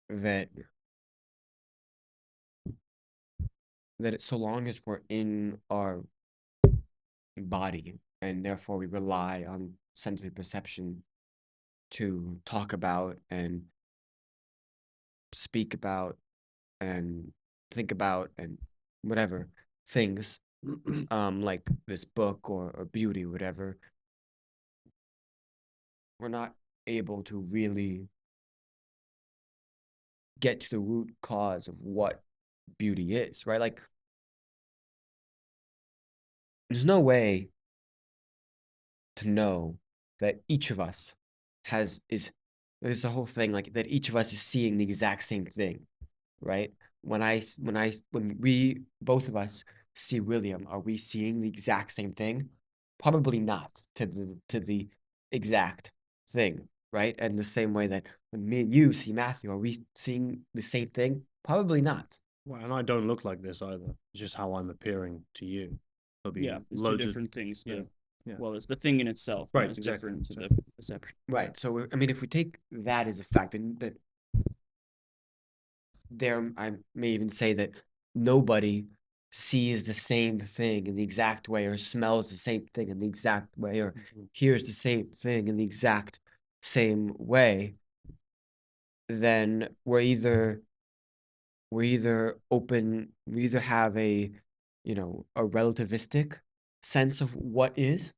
that it's so long as we're in our body and therefore we rely on sensory perception to talk about and speak about and think about and whatever things, like this book or beauty, whatever, we're not able to really get to the root cause of what beauty is, right? Like, there's no way to know that each of us there's the whole thing like that each of us is seeing the exact same thing, right? When we both of us see William, are we seeing the exact same thing? probably not to the exact thing, right? And the same way that when me and you see Matthew, are we seeing the same thing? Probably not. Well, and I don't look like this either. It's just how I'm appearing to you. There'll be Yeah, it's two loads of different things. yeah, The, yeah. well, it's the thing in itself, Right, is exactly, different to exactly. the perception. Right. So I mean, if we take that as a fact, then that there, I may even say that nobody sees the same thing in the exact way, or smells the same thing in the exact way, or Mhm. hears the same thing in the exact same way, then we either have a, a relativistic sense of what is,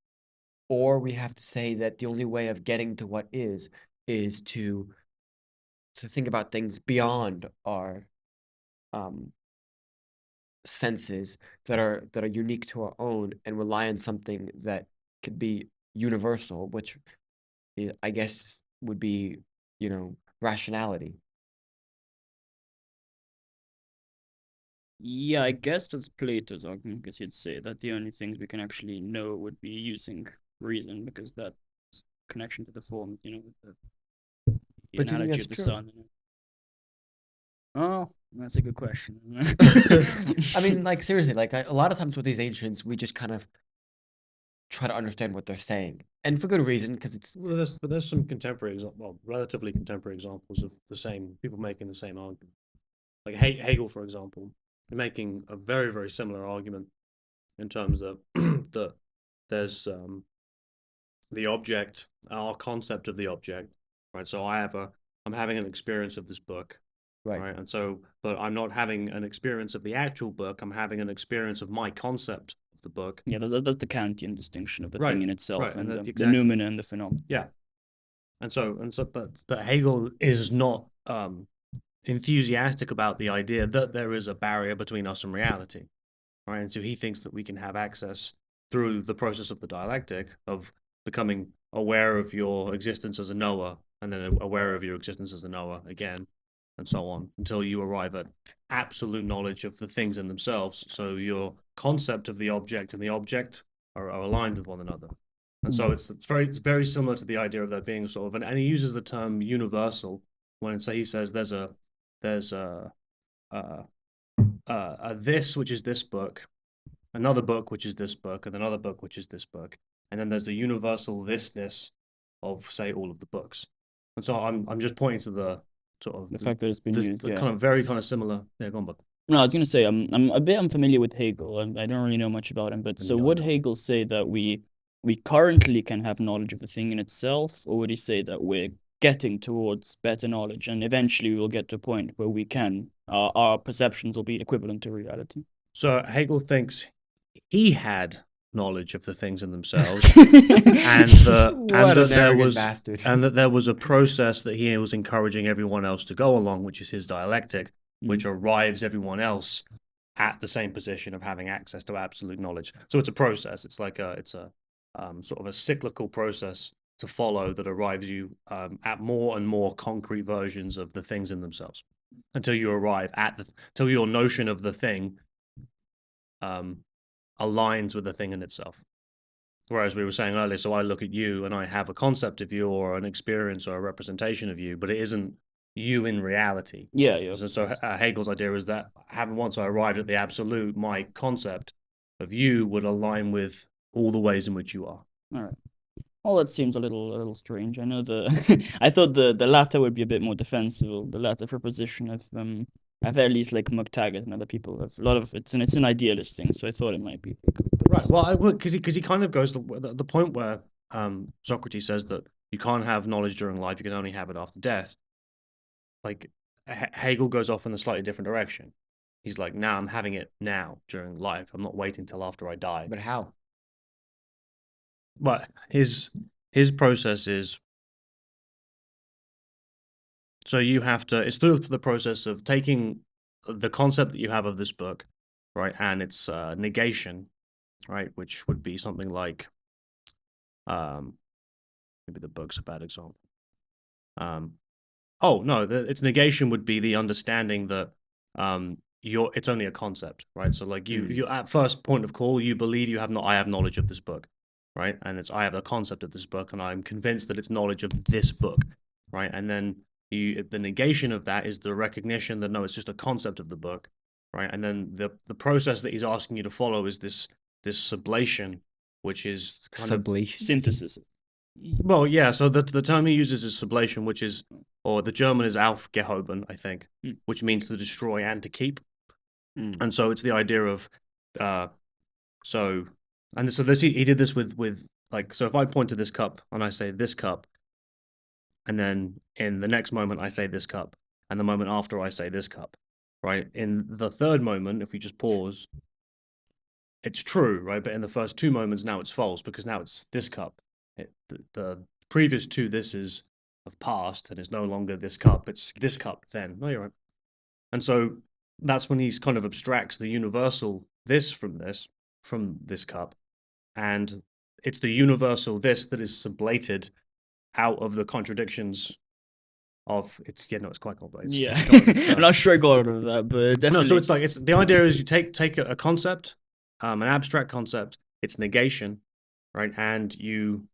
or we have to say that the only way of getting to what is to think about things beyond our um senses that are unique to our own, and rely on something that could be universal, which I guess would be, rationality. Yeah, I guess that's Plato's argument, because he'd say that the only things we can actually know would be using reason, because that's connection to the form, with the But do you think analogy that's of the true? sun. Oh, that's a good question. I mean, like, seriously, like, a lot of times with these ancients, we just kind of try to understand what they're saying, and for good reason, because it's Well, there's some contemporary, relatively contemporary examples of the same people making the same argument. Like Hegel, for example, making a very, very similar argument in terms of that there's the object, our concept of the object, right? So I'm having an experience of this book, right. right? And so, but I'm not having an experience of the actual book. I'm having an experience of my concept of the book. Yeah, that's the Kantian distinction of the Right, thing in itself, right, and and the exactly. noumena and the phenomenon. Yeah, but Hegel is not enthusiastic about the idea that there is a barrier between us and reality, right? And so he thinks that we can have access through the process of the dialectic of becoming aware of your existence as a knower, and then aware of your existence as a knower again, and so on, until you arrive at absolute knowledge of the things in themselves. So your concept of the object and the object are aligned with one another. And so it's very similar to the idea of there being sort of and he uses the term universal when he says there's a this which is this book, another book which is this book, and another book which is this book, and then there's the universal thisness of say all of the books. And so I'm just pointing to the sort of The fact that it's been used, the yeah. kind of very kind of similar. Yeah, go on, but No, I was gonna say I'm a bit unfamiliar with Hegel. I don't really know much about him, but so would Hegel say that we currently can have knowledge of the thing in itself, or would he say that we're getting towards better knowledge, and eventually we'll get to a point where we can our perceptions will be equivalent to reality? So Hegel thinks he had knowledge of the things in themselves, and that there was a process that he was encouraging everyone else to go along, which is his dialectic, which arrives everyone else at the same position of having access to absolute knowledge. So it's a process. It's like it's a sort of a cyclical process to follow that arrives you at more and more concrete versions of the things in themselves, until you arrive till your notion of the thing aligns with the thing in itself. Whereas we were saying earlier, so I look at you and I have a concept of you or an experience or a representation of you, but it isn't you in reality. Yeah, yeah. So Hegel's idea is that once I arrived at the absolute, my concept of you would align with all the ways in which you are. All right. Well, that seems a little strange. I know I thought the latter would be a bit more defensible. The latter proposition I've at least like McTaggart and other people have a lot of it's an idealist thing, so I thought it might be right. Well, because he kind of goes to the point where Socrates says that you can't have knowledge during life; you can only have it after death. Like Hegel goes off in a slightly different direction. He's like, "Now I'm having it now during life. I'm not waiting till after I die." But how? But his process is so you have to. It's through the process of taking the concept that you have of this book, right, and its negation, right, which would be something like, maybe the book's a bad example. Oh no, its negation would be the understanding that it's only a concept, right? So like you at first point of call, you believe I have knowledge of this book. right? And it's I have the concept of this book, and I'm convinced that it's knowledge of this book, right? And then the negation of that is the recognition that no, it's just a concept of the book, right? And then the process that he's asking you to follow is this sublation, which is kind of Sublation. Synthesis. well, yeah. So the term he uses is sublation, which is, or the German is aufgehoben, I think, which means to destroy and to keep. And so it's the idea of, so this he did this with like, so if I point to this cup and I say this cup, and then in the next moment I say this cup, and the moment after I say this cup, right? In the third moment, if we just pause, it's true, right? But in the first two moments, now it's false because now it's this cup. The previous two thises have passed, and it's no longer this cup. It's this cup. Then no, you're right. And so that's when he's kind of abstracts the universal this from this cup, and it's the universal this that is sublated out of the contradictions of it's. Yeah, no, it's quite complex. Yeah, It's, I'm not sure I got all of that, but definitely. no, so it's like the idea is you take a concept, an abstract concept, its negation, right, and you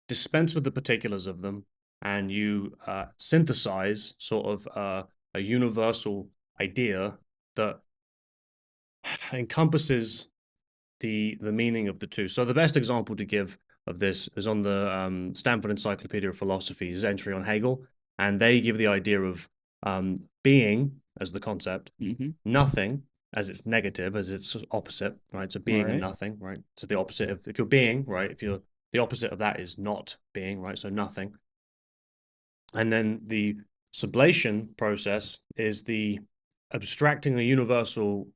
dispense with the particulars of them, and you synthesize sort of a universal idea that encompasses the meaning of the two. So the best example to give of this is on the Stanford Encyclopedia of Philosophy's entry on Hegel, and they give the idea of being as the concept, nothing as its negative, as its opposite, right? So being and nothing, right? So the opposite of, if you're being, right? If you're the opposite of that is not being, right? So nothing. And then the sublation process is the abstracting a universal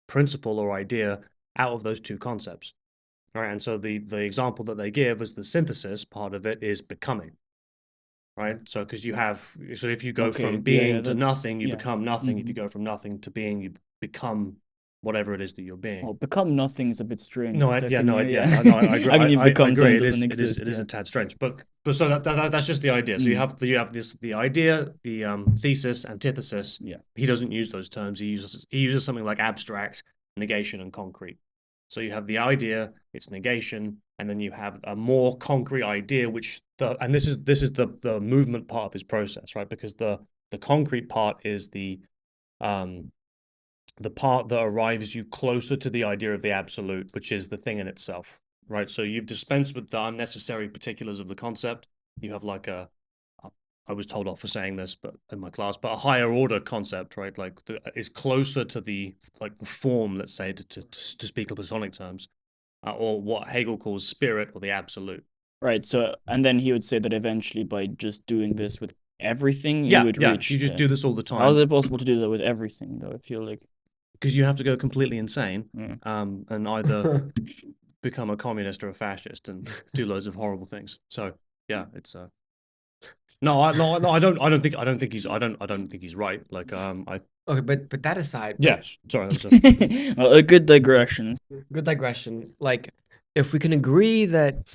principle or idea out of those two concepts. All right. And so the example that they give is the synthesis part of it is becoming. Right. So because you have, so if you go from being to nothing, you become nothing. If you go from nothing to being, you become whatever it is that you're being. Well, become nothing is a bit strange. No, I agree. I agree. It is a tad strange, but so that's just the idea. So you have the idea, the thesis, antithesis. Yeah. He doesn't use those terms. He uses something like abstract, negation, and concrete. So you have the idea, its negation, and then you have a more concrete idea, which and this is the movement part of his process, right? Because the concrete part is the part that arrives you closer to the idea of the absolute, which is the thing in itself, right? So you've dispensed with the unnecessary particulars of the concept. You have like I was told off for saying this, but in my class, but a higher order concept, right? Like is closer to the form, let's say, to speak in Platonic terms, or what Hegel calls spirit or the absolute. Right. So, and then he would say that eventually, by just doing this with everything, you would reach. You just do this all the time. How is it possible to do that with everything, though? I feel like because you have to go completely insane, and either become a communist or a fascist and do loads of horrible things. So yeah, it's no, I don't think he's right. Like Okay, but that aside, yeah, sorry. Well, a good digression. Good digression. Like, if we can agree that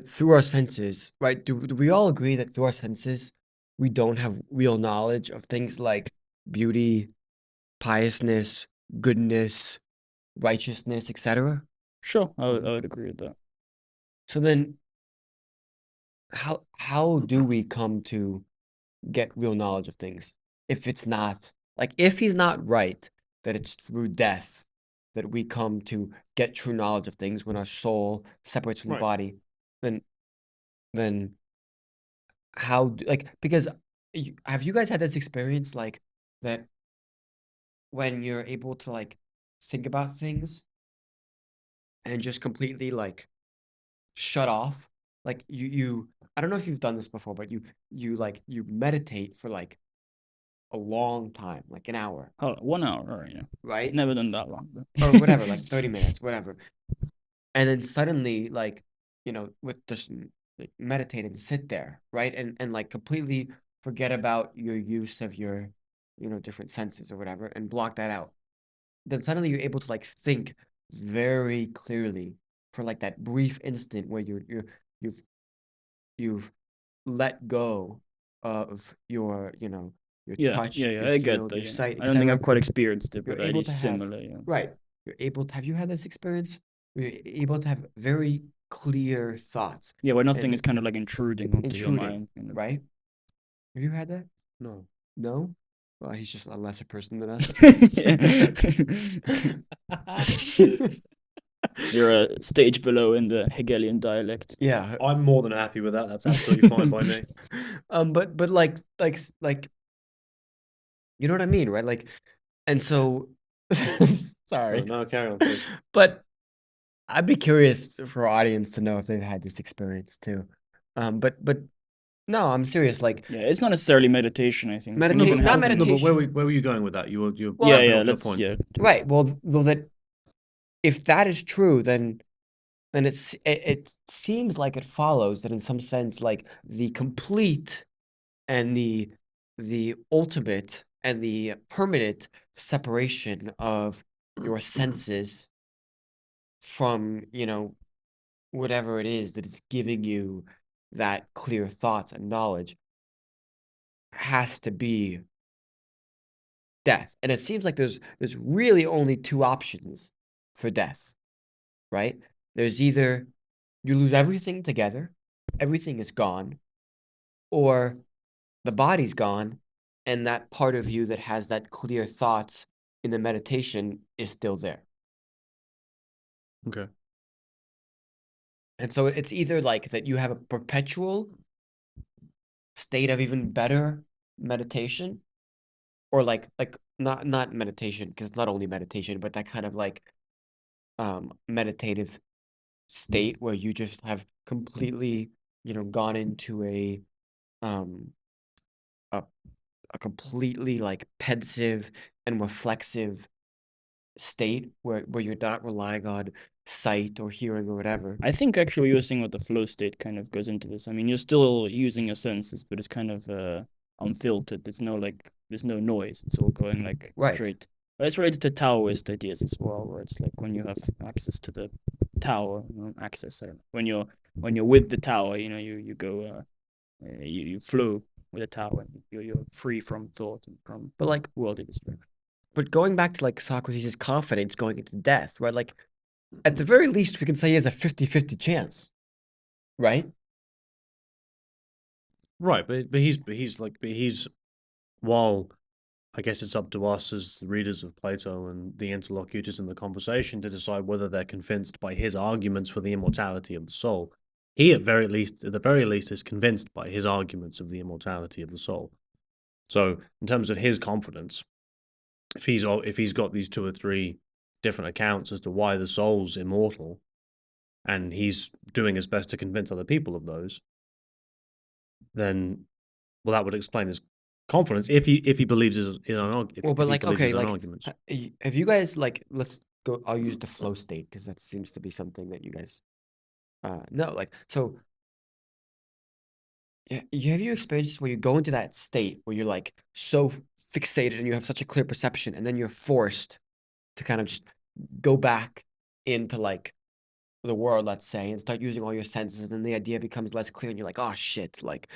through our senses, right? Do we all agree that through our senses we don't have real knowledge of things like beauty, piousness, goodness, righteousness, etc.? Sure, I would agree with that. So then, how do we come to get real knowledge of things if it's not like, if he's not right that it's through death that we come to get true knowledge of things when our soul separates from the body, then how because have you guys had this experience like that when you're able to like think about things and just completely like shut off, like you I don't know if you've done this before, but you meditate for like a long time, like an hour. Oh, 1 hour, or yeah. Right? Never done that long. Or whatever, like 30 minutes, whatever. And then suddenly, like, with just like, meditate and sit there, right? And like completely forget about your use of your, different senses or whatever, and block that out. Then suddenly you're able to like think very clearly for like that brief instant where you've let go of your touch, your I get feel, that. your sight, I don't think etc. I've quite experienced it, You're but able it's to have similar. right. You're able to. Have you had this experience? We're able to have very clear thoughts. Yeah, where nothing And is kind of like intruding onto your intruding, mind. You know? right? Have you had that? No. No? Well, he's just a lesser person than us. You're a stage below in the Hegelian dialect. Yeah. I'm more than happy with that. That's absolutely fine by me. But like, you know what I mean, right? Like, and so, sorry. No, carry on, please. But I'd be curious for our audience to know if they've had this experience too. But no, I'm serious. Like Yeah, it's not necessarily meditation, I think. It Medita- can not help. meditation. No, but where were you going with that? You're Well, Yeah, wrapping yeah, up to a let's, point. yeah. right. Well, that if that is true, then it seems like it follows that in some sense, like the complete and the ultimate and the permanent separation of your senses from, whatever it is that is giving you that clear thoughts and knowledge has to be death. And it seems like there's really only two options for death, right? There's either you lose everything together, everything is gone, or the body's gone, and that part of you that has that clear thoughts in the meditation is still there. Okay. And so it's either like that you have a perpetual state of even better meditation, or like not meditation, because it's not only meditation, but that kind of like meditative state where you just have completely, gone into um a a completely like pensive and reflexive state where you're not relying on sight or hearing or whatever. I think actually what you're saying with the flow state kind of goes into this. I mean, you're still using your senses, but it's kind of unfiltered. There's no noise. It's all going like Right. straight. But it's related to Taoist ideas as well, where it's like when you have access to the tower, access. When you're with the tower, you go, you flow with the tower. You're free from thought and from But like, worldly distraction. but going back to like Socrates' confidence going into death, right? Like, at the very least, we can say he has a 50-50 chance, right? Right, but he's while I guess it's up to us as the readers of Plato and the interlocutors in the conversation to decide whether they're convinced by his arguments for the immortality of the soul. He at the very least is convinced by his arguments of the immortality of the soul. So in terms of his confidence, if he's got these two or three different accounts as to why the soul's immortal, and he's doing his best to convince other people of those, then that would explain his confidence if he believes his own Well, but if he like, believes okay, his own like, arguments. have you guys like, let's go, I'll use the flow state because that seems to be something that you guys know. Like, so yeah, have you experienced where you go into that state where you're like so fixated and you have such a clear perception, and then you're forced to kind of just go back into like the world, let's say, and start using all your senses, and then the idea becomes less clear, and you're like, oh shit, like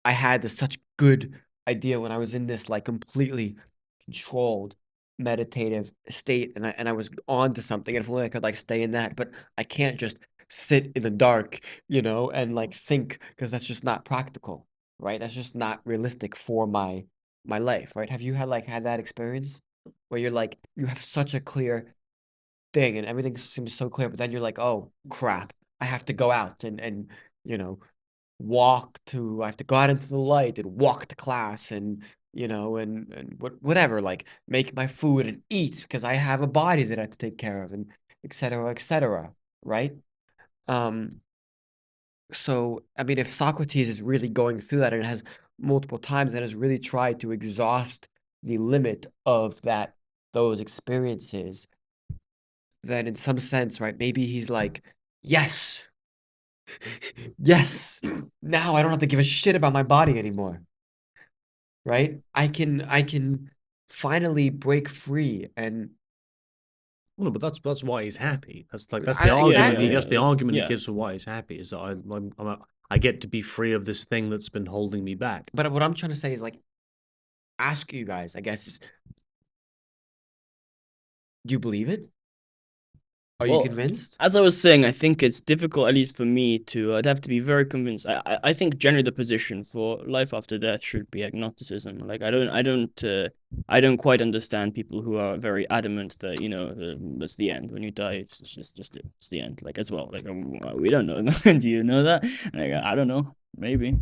I had this such good idea when I was in this like completely controlled meditative state, and I was on to something, and if only I could like stay in that, but I can't just sit in the dark, and like think, because that's just not practical, right? That's just not realistic for my life, right? Have you had that experience where you're like you have such a clear thing and everything seems so clear, but then you're like, oh crap, I have to go out and you know I have to go out into the light and walk to class, and and whatever, like make my food and eat because I have a body that I have to take care of, and et cetera, right? Um, so I mean, if Socrates is really going through that and has multiple times and has really tried to exhaust the limit of those experiences, then in some sense, right, maybe he's like, yes, yes, now I don't have to give a shit about my body anymore, right? I can finally break free, and Well, no, but that's why he's happy. That's the I, argument. exactly. That's the argument he yeah. gives for why he's happy. Is that I get to be free of this thing that's been holding me back. But what I'm trying to say is like, ask you guys, I guess, is, do you believe it? Are you Well, convinced? as I was saying, I think it's difficult, at least for me, to. I'd have to be very convinced. I think generally the position for life after death should be agnosticism. Like I don't quite understand people who are very adamant that that's the end. When you die, it's the end. Like as well. Like we don't know. Do you know that? Like I don't know. Maybe.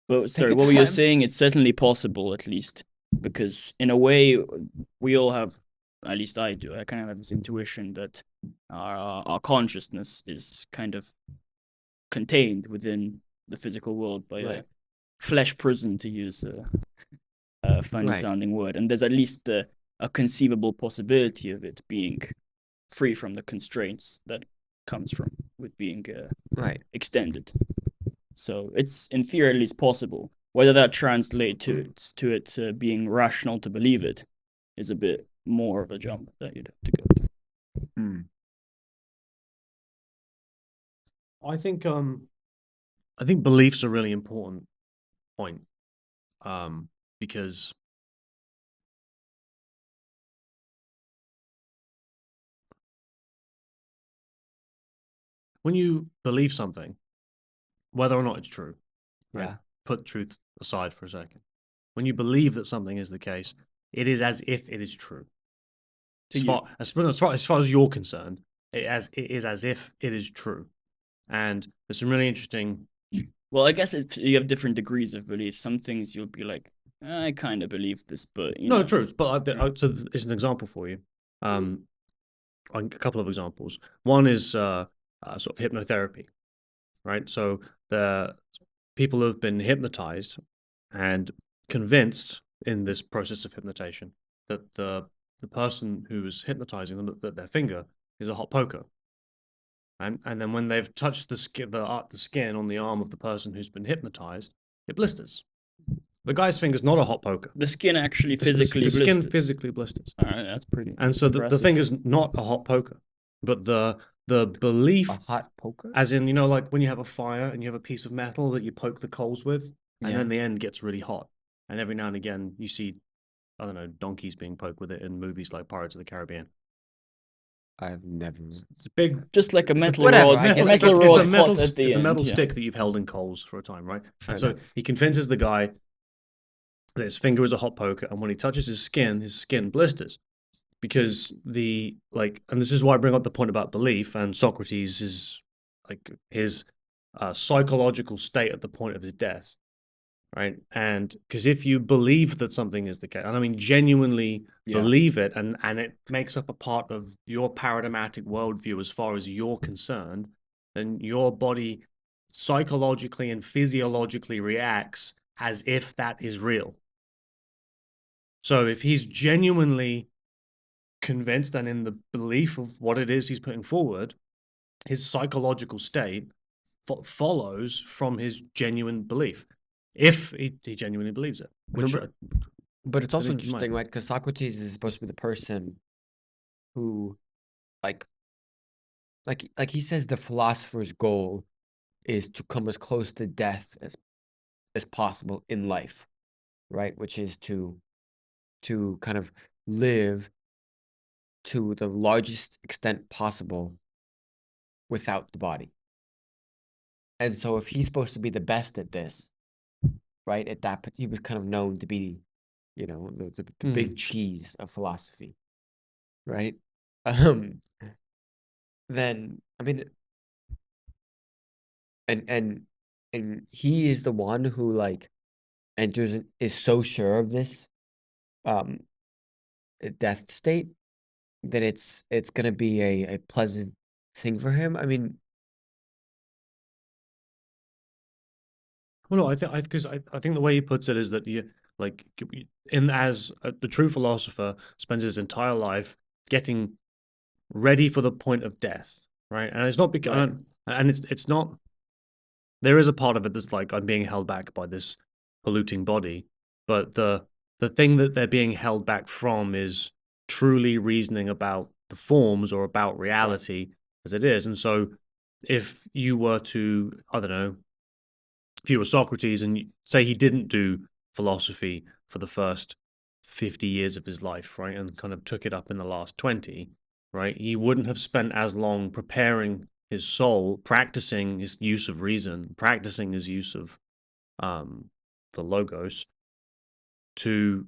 But Take sorry, your what were you time. saying? It's certainly possible, at least, because in a way, we all have, at least I do. I kind of have this intuition that our consciousness is kind of contained within the physical world by a Right. flesh prison, to use a funny Right. sounding word, and there's at least a conceivable possibility of it being free from the constraints that comes from with being Right. extended. So it's in theory at least possible. Whether that translates to it being rational to believe it is a bit more of a jump that you'd have to go through. Hmm. I think belief's a really important point, because when you believe something, whether or not it's true, right? Yeah. Put truth aside for a second. When you believe that something is the case, it is as if it is true. To As you. far as you're concerned, it is as if it is true. And there's some really interesting. Well, I guess you have different degrees of belief. Some things you'll be like, I kind of believe this, but No, true. But so it's an example for you. A couple of examples. One is sort of hypnotherapy, right? So the people have been hypnotized and convinced in this process of hypnotation that the person who is hypnotizing them, that their finger is a hot poker. And then when they've touched the skin on the arm of the person who's been hypnotized, it blisters. The guy's finger's not a hot poker. the skin actually The physically skin blisters. physically blisters. All right, that's pretty. And so the impressive. thing is not a hot poker, but the belief, A hot poker? as in, like when you have a fire and you have a piece of metal that you poke the coals with, and Yeah. then the end gets really hot. And every now and again, you see, I don't know, donkeys being poked with it in movies like Pirates of the Caribbean. I've never. It's a big, Just like a metal whatever, rod. I get it. Metal it's rod a metal, hot at the it's a end, metal yeah. stick that you've held in coals for a time, right? Fair And so enough. he convinces the guy that his finger is a hot poker, and when he touches his skin blisters. Because and this is why I bring up the point about belief and Socrates is like his psychological state at the point of his death, right? And because if you believe that something is the case, and I mean genuinely Yeah. believe it, and it makes up a part of your paradigmatic worldview as far as you're concerned, then your body psychologically and physiologically reacts as if that is real. So if he's genuinely convinced and in the belief of what it is he's putting forward, his psychological state follows from his genuine belief, if he genuinely believes it. Which But it's also think you might. interesting, right? Because Socrates is supposed to be the person who, like he says, the philosopher's goal is to come as close to death as possible in life, right? Which is to kind of live to the largest extent possible without the body. And so if he's supposed to be the best at this, right, he was kind of known to be, the big cheese of philosophy, right? Then I mean, and he is the one who like is so sure of this death state that it's gonna be a pleasant thing for him. I mean, well, no, I think I think the way he puts it is that the true philosopher spends his entire life getting ready for the point of death, right? And it's not because Right. and it's not. There is a part of it that's like I'm being held back by this polluting body, but the thing that they're being held back from is truly reasoning about the forms or about reality as it is. And so, if you were to, I don't know, if you were Socrates and say he didn't do philosophy for the first 50 years of his life, right, and kind of took it up in the last 20, right, he wouldn't have spent as long preparing his soul, practicing his use of reason, practicing his use of the logos, to,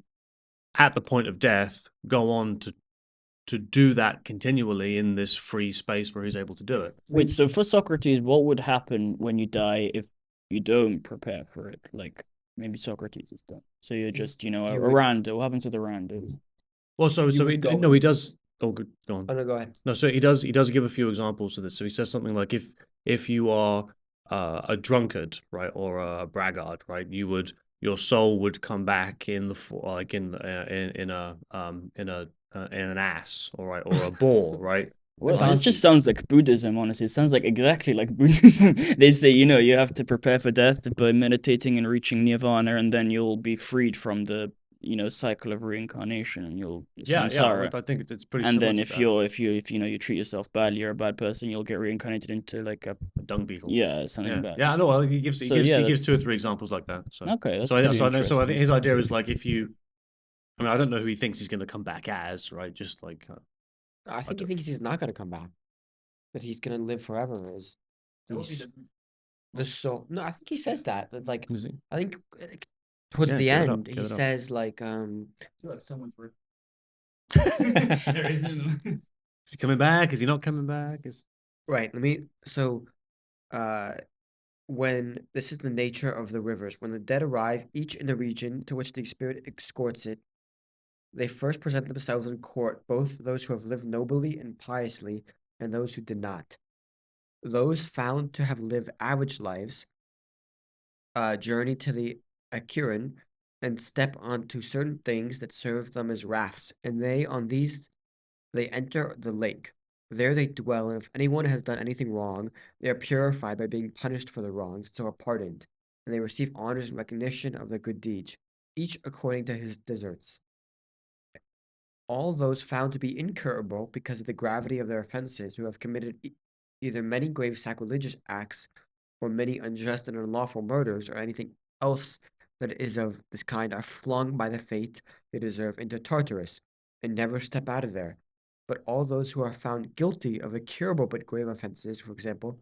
at the point of death, go on to do that continually in this free space where he's able to do it. Wait, so for Socrates, what would happen when you die if you don't prepare for it? Like maybe Socrates is done. So you're just, you know, a You would- rando. What happens to the randos? Well, so You would he, go no, he does. Oh, good, go on. Oh no, go ahead. No, so he does give a few examples to this. So he says something like, if you are a drunkard, right, or a braggart, right, your soul would come back in the like in an ass, all right, or a boar, right. Well, this donkey. just sounds like Buddhism, honestly. It sounds like exactly like Buddhism. They say, you know, you have to prepare for death by meditating and reaching nirvana, and then you'll be freed from the, you know, cycle of reincarnation, and you'll samsara. I think it's pretty. And similar then to if that. you know you treat yourself badly, you're a bad person, you'll get reincarnated into like a A dung beetle. something Yeah, bad. yeah, I know. Well, he gives So, yeah, he gives 2 or that's- 3 examples like that. So Okay, that's so I, pretty so I think interesting. his idea is like, if you, I mean, I don't know who he thinks he's going to come back as, right? Just like I think he don't- thinks he's not gonna come back. That he's gonna live forever as the soul. No, I think he says that. That like is he? I think towards Yeah, the get it up, end get he it up. says like Someone's worth. Is he coming back? Is he not coming back? right. So uh when this is the nature of the rivers. When the dead arrive, each in the region to which the spirit escorts it, they first present themselves in court, both those who have lived nobly and piously and those who did not. Those found to have lived average lives journey to the Akiran and step onto certain things that serve them as rafts, and on these they enter the lake. There they dwell, and if anyone has done anything wrong, they are purified by being punished for the wrongs, so are pardoned, and they receive honors and recognition of their good deeds, each according to his deserts. All those found to be incurable because of the gravity of their offenses, who have committed either many grave sacrilegious acts or many unjust and unlawful murders or anything else that is of this kind, are flung by the fate they deserve into Tartarus and never step out of there. But all those who are found guilty of incurable but grave offenses, for example,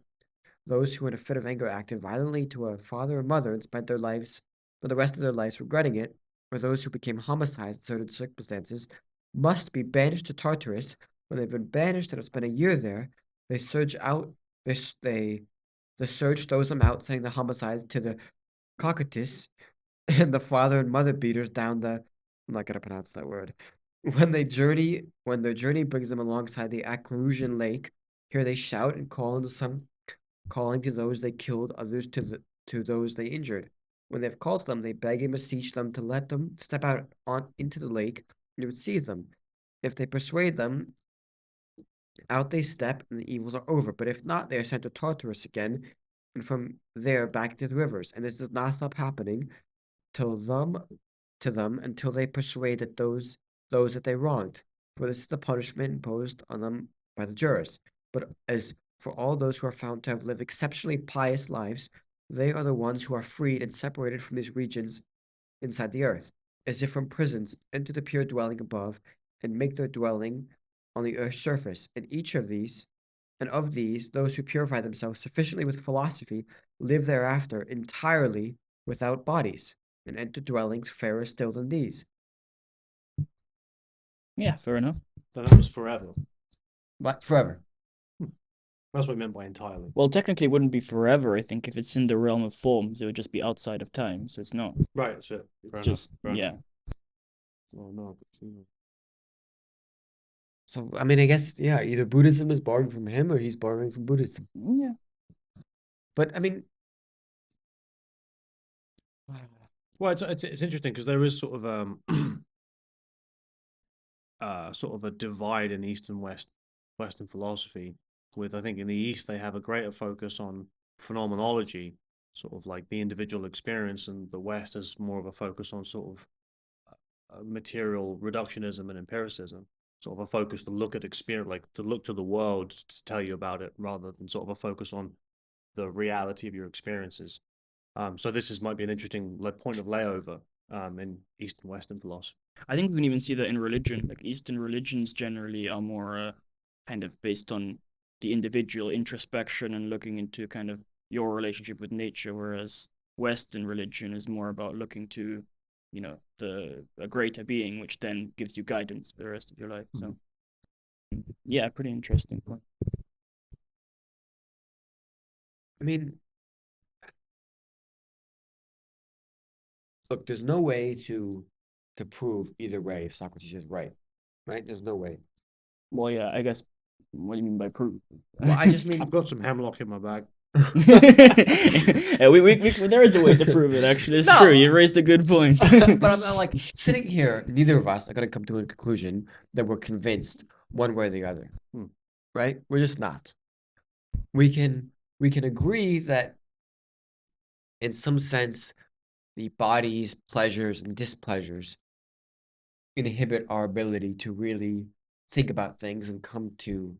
those who in a fit of anger acted violently to a father or mother and spent their lives for the rest of their lives regretting it, or those who became homicides in certain circumstances, must be banished to Tartarus. When they've been banished and have spent a year there, they surge out. The surge throws them out, sending the homicides to the Cocytus and the father and mother beaters down the. I'm not gonna pronounce that word. When their journey brings them alongside the Acrusian lake, here they shout and calling to those they killed, others to those they injured. When they have called to them, they beg and beseech them to let them step out into the lake, and you would see them. If they persuade them, out they step, and the evils are over. But if not, they are sent to Tartarus again, and from there back to the rivers. And this does not stop happening till to them until they persuade that those that they wronged. For this is the punishment imposed on them by the jurors. But as for all those who are found to have lived exceptionally pious lives, they are the ones who are freed and separated from these regions inside the earth, as if from prisons, enter the pure dwelling above, and make their dwelling on the earth's surface. And of these, those who purify themselves sufficiently with philosophy live thereafter entirely without bodies, and enter dwellings fairer still than these. Yeah, fair enough. Then that was forever. But forever. That's what he meant by entirely. Well, technically, it wouldn't be forever. I think if it's in the realm of forms, it would just be outside of time. So it's not. Right, that's it. Fair Just enough. yeah. Oh no. So I mean, I guess either Buddhism is borrowing from him or he's borrowing from Buddhism. Yeah. But I mean, Well, it's interesting because there is sort of sort of a divide in East and Western philosophy. With, I think in the East they have a greater focus on phenomenology, sort of like the individual experience, and the West has more of a focus on sort of material reductionism and empiricism. Sort of a focus to look at experience, like to look to the world to tell you about it, rather than sort of a focus on the reality of your experiences. So this might be an interesting point of layover in East and Western philosophy. I think we can even see that in religion. Like Eastern religions generally are more kind of based on the individual introspection and looking into kind of your relationship with nature, whereas Western religion is more about looking to, a greater being, which then gives you guidance for the rest of your life. So, yeah, pretty interesting point. I mean, look, there's no way to prove either way if Socrates is right, right? There's no way. Well, yeah, I guess. What do you mean by proof? Well, I just mean I've got some hemlock in my bag. Yeah, there is a way to prove it. Actually, it's No. true. You raised a good point. but I'm like sitting here. Neither of us are gonna come to a conclusion that we're convinced one way or the other, right? We're just not. We can agree that in some sense the body's pleasures and displeasures inhibit our ability to really think about things and come to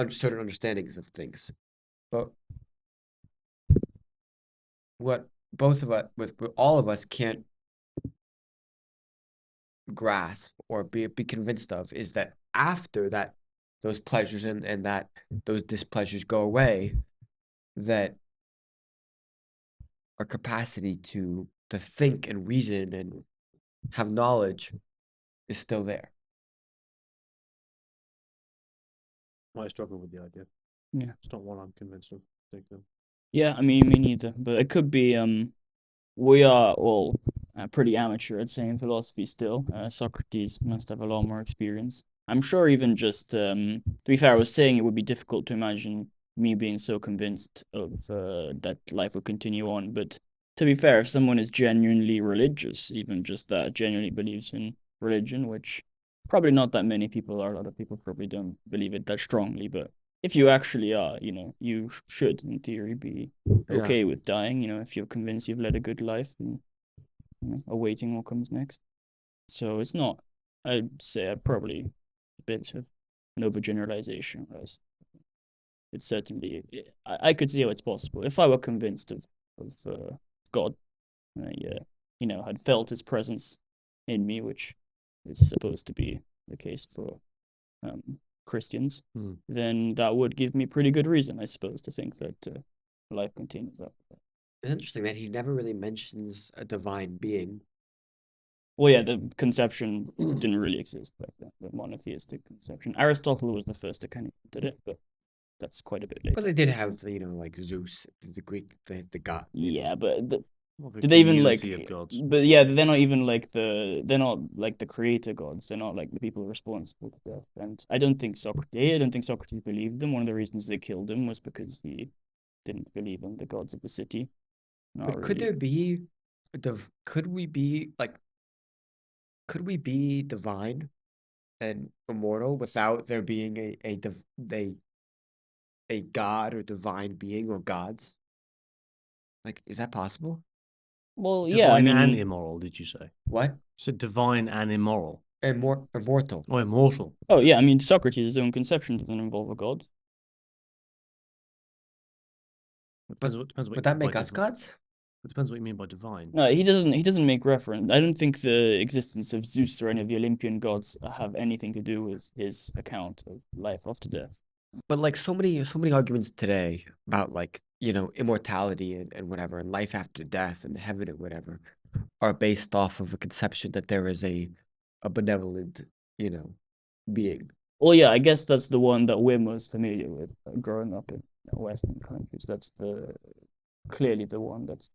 certain understandings of things. But what both of us, with all of us, can't grasp or be convinced of is that after that, those pleasures and that those displeasures go away, that our capacity to think and reason and have knowledge is still there. I struggle with the idea. Yeah. It's not one I'm convinced of. Yeah, I mean, me neither. But it could be. We are all pretty amateur at saying philosophy still. Socrates must have a lot more experience. I'm sure even just to be fair, I was saying it would be difficult to imagine me being so convinced of that life will continue on. But to be fair, if someone is genuinely religious, even just that, genuinely believes in religion, which probably not that many people are. A lot of people probably don't believe it that strongly. But if you actually are, you should, in theory, be okay with dying. If you're convinced you've led a good life and awaiting what comes next. So it's not. I'd say probably a bit of an overgeneralization, whereas it's certainly. I could see how it's possible if I were convinced of God. Had felt His presence in me, which is supposed to be the case for Christians, then that would give me pretty good reason, I suppose, to think that life continues after that. It's interesting that he never really mentions a divine being. Well, yeah, the conception didn't really exist back then, the monotheistic conception. Aristotle was the first to kind of did it, but that's quite a bit later. But they did have, like Zeus, the Greek, the god. Yeah, but did the they even like? of gods. But yeah, they're not even like they're not like the creator gods. They're not like the people responsible for death. And I don't think Socrates believed them. One of the reasons they killed him was because he didn't believe in the gods of the city. But could there be, could we be divine and immortal without there being a god or divine being or gods? Like, is that possible? Well, divine yeah, I mean, and immoral, did you say? What? You said divine and immoral. Immortal. Oh, immortal. Oh, yeah, I mean, Socrates' own conception doesn't involve a god. Would that make us gods? It depends what you mean by divine. No, he doesn't make reference. I don't think the existence of Zeus or any of the Olympian gods have anything to do with his account of life after death. But like so many arguments today about like, immortality and whatever, and life after death and heaven and whatever, are based off of a conception that there is a benevolent, being. Well, yeah, I guess that's the one that we're most familiar with growing up in Western countries. That's clearly the one that's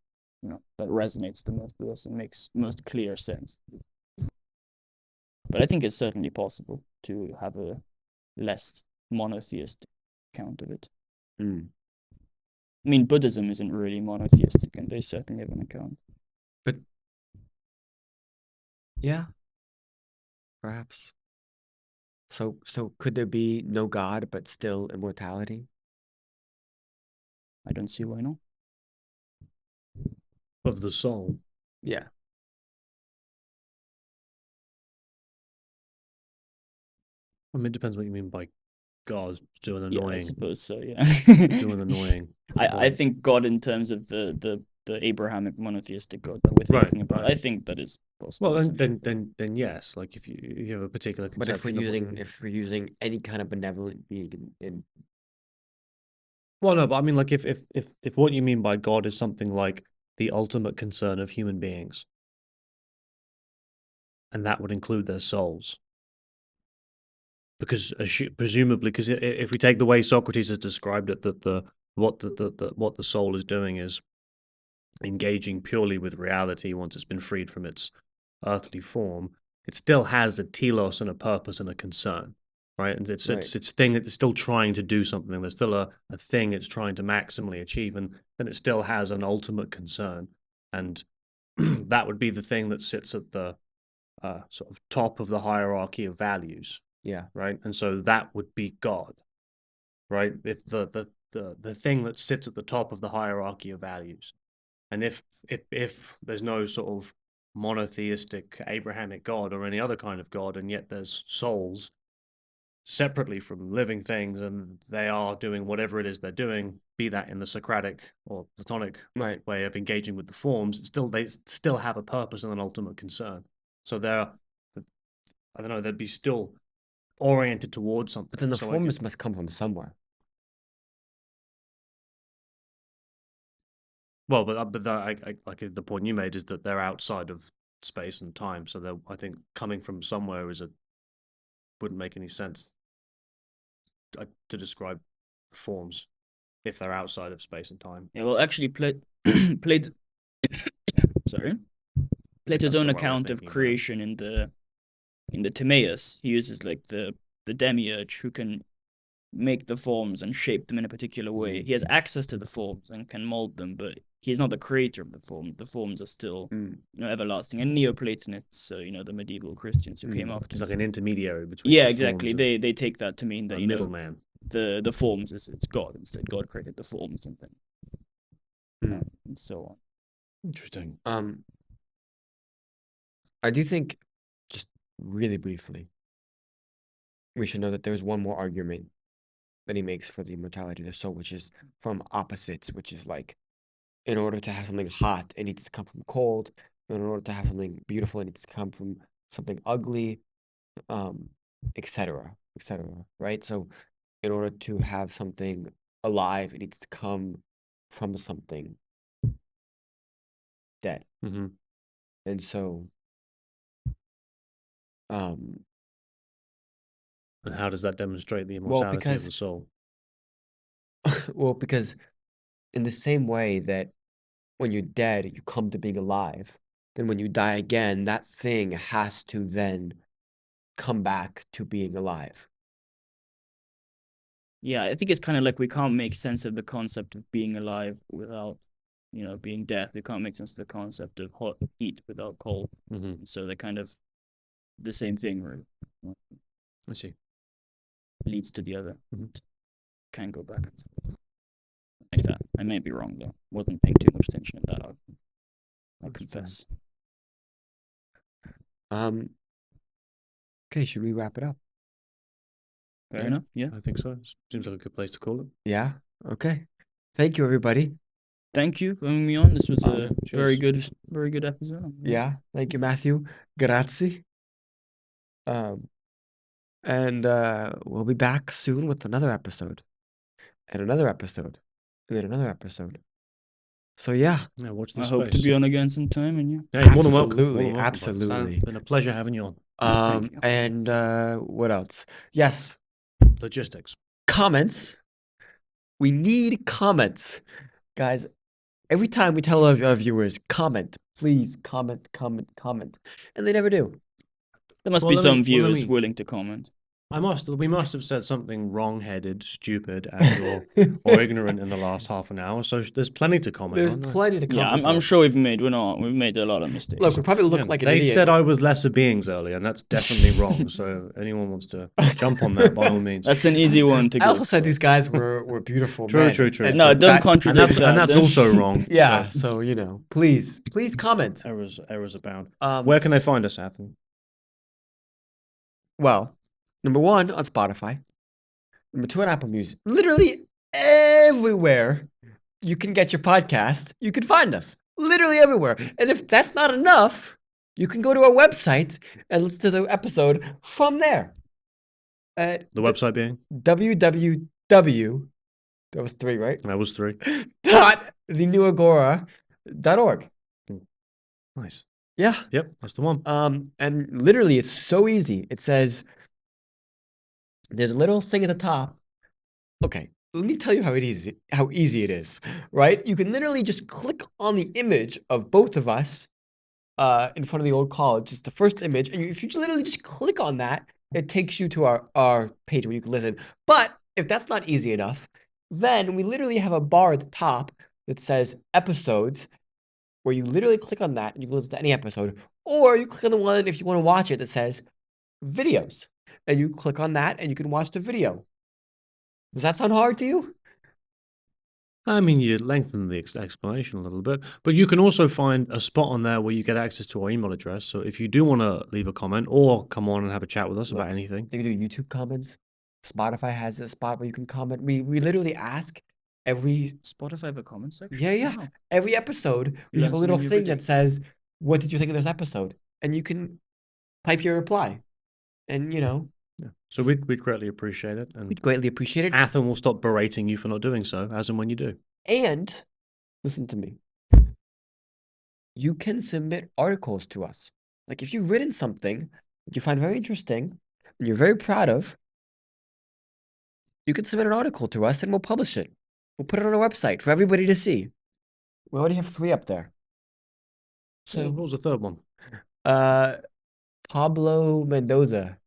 that resonates the most with us and makes most clear sense. But I think it's certainly possible to have a less monotheistic account of it. I mean, Buddhism isn't really monotheistic, and they certainly have an account. But yeah, perhaps. So could there be no God but still immortality? I don't see why not. Of the soul. Yeah. I mean, it depends what you mean by God. Doing annoying. Yeah, I suppose so. Yeah. Doing annoying. I think God in terms of the the Abrahamic monotheistic God that we're Right, thinking about. right. I think that is possible. Well, potentially. then yes. Like if you have a particular But if we're conception of what you using mean. if we're using any kind of benevolent being in Well, no, but I mean, like if what you mean by God is something like the ultimate concern of human beings, and that would include their souls, because presumably, because if we take the way Socrates has described it, that what the soul is doing is engaging purely with reality once it's been freed from its earthly form, it still has a telos and a purpose and a concern, right? And it's Right. it's thing it's still trying to do something. There's still a thing it's trying to maximally achieve, and then it still has an ultimate concern, and that would be the thing that sits at the sort of top of the hierarchy of values, yeah. right? And so that would be God, right? If the thing that sits at the top of the hierarchy of values. And if there's no sort of monotheistic Abrahamic God or any other kind of God, and yet there's souls separately from living things, and they are doing whatever it is they're doing, be that in the Socratic or Platonic Right. way of engaging with the forms, they still have a purpose and an ultimate concern. So they're, I don't know, they'd be still oriented towards something. But then the So forms must come from somewhere. well, but like the point you made is that they're outside of space and time. So I think coming from somewhere wouldn't make any sense to describe forms if they're outside of space and time. Yeah, well, actually, Plato, sorry, Plato's That's the own right way of account of thinking about it. creation in the Timaeus, he uses like the demiurge who can make the forms and shape them in a particular way. He has access to the forms and can mold them, but he's not the creator of the form. The forms are still, everlasting. And Neoplatonists, the medieval Christians who came after. He's like an intermediary between. Yeah, the exactly. forms They take that to mean that and a middleman. the forms it's God instead. God created the forms and then and so on. Interesting. I do think, just really briefly, we should know that there's one more argument that he makes for the immortality of the soul, which is from opposites, which is like, in order to have something hot, it needs to come from cold. In order to have something beautiful, it needs to come from something ugly, etc., etc. Right? So, in order to have something alive, it needs to come from something dead. Mm-hmm. And so, and how does that demonstrate the immortality of the soul? well, because in the same way that when you're dead, you come to being alive, then when you die again, that thing has to then come back to being alive. Yeah, I think it's kind of like we can't make sense of the concept of being alive without, being death. We can't make sense of the concept of hot heat without cold. Mm-hmm. So they're kind of the same thing, really. I see. Leads to the other. Mm-hmm. Can go back and forth like that. I may be wrong though. Wasn't paying too much attention to that argument. I confess. Okay, should we wrap it up? Fair enough. Yeah. I think so. Seems like a good place to call it. Yeah. Okay. Thank you, everybody. Thank you for having me on. This was a very cheers. good episode. Yeah. Thank you, Matthew. Grazie. And we'll be back soon with another episode, and another episode, and then another episode. So yeah, watch I this hope to be on again sometime, and Yeah, you're more than welcome. Absolutely, Bud. absolutely. It's been a pleasure having you on. Thank you. And what else? Yes, Logistics. comments. We need comments, guys. Every time we tell our viewers, comment, please comment, and they never do. There must be some viewers willing to comment. We must have said something wrong-headed, stupid, or ignorant in the last half an hour. So there's plenty to comment. There's on, right? plenty to comment. Yeah, I'm sure we've made a lot of mistakes. Look, we probably look like an They idiot. said I was lesser beings earlier, and that's definitely wrong. So anyone wants to jump on that, by all means. That's an easy one to go. I also said these guys were beautiful men. True. And No, so don't contradict that. And that's also wrong. Yeah, So so please comment. errors abound. Um, Where can they find us, Athen? Well, number 1 on Spotify, number 2 on Apple Music, literally everywhere you can get your podcast, you can find us literally everywhere. And if that's not enough, you can go to our website and listen to the episode from there. At The website being? www. That was 3, right? That was 3. .thenewagora.org. Nice. Yeah. Yep, that's the one. And literally, it's so easy. It says there's a little thing at the top. Okay, let me tell you how easy it is. Right? You can literally just click on the image of both of us in front of the old college. It's the first image, and if you literally just click on that, it takes you to our page where you can listen. But if that's not easy enough, then we literally have a bar at the top that says episodes, where you literally click on that and you can listen to any episode. Or you click on the one, if you want to watch it, that says videos. And you click on that and you can watch the video. Does that sound hard to you? I mean, you lengthen the explanation a little bit, but you can also find a spot on there where you get access to our email address. So if you do want to leave a comment or come on and have a chat with us about anything. You can do YouTube comments. Spotify has a spot where you can comment. We literally ask every... Spotify have a comment section? Yeah. Wow. Every episode, we have a little thing that says, what did you think of this episode? And you can type your reply. And, Yeah. So we'd greatly appreciate it. And we'd greatly appreciate it. Athen will stop berating you for not doing so, as and when you do. And, listen to me, you can submit articles to us. Like, if you've written something that you find very interesting and you're very proud of, you can submit an article to us and we'll publish it. We'll put it on our website for everybody to see. We already have 3 up there. So what was the third one? Pablo Mendoza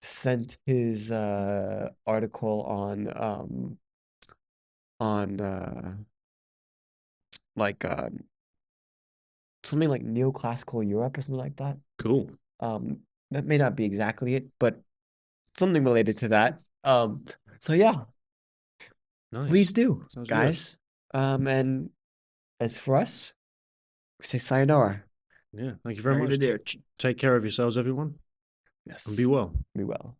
sent his article on something like neoclassical Europe or something like that. Cool. That may not be exactly it, but something related to that. So yeah, Nice. please do, Sounds guys. And as for us, we say sayonara. Yeah, thank you very much. Arrivederci. Take care of yourselves, everyone, Yes. and be well. Be well.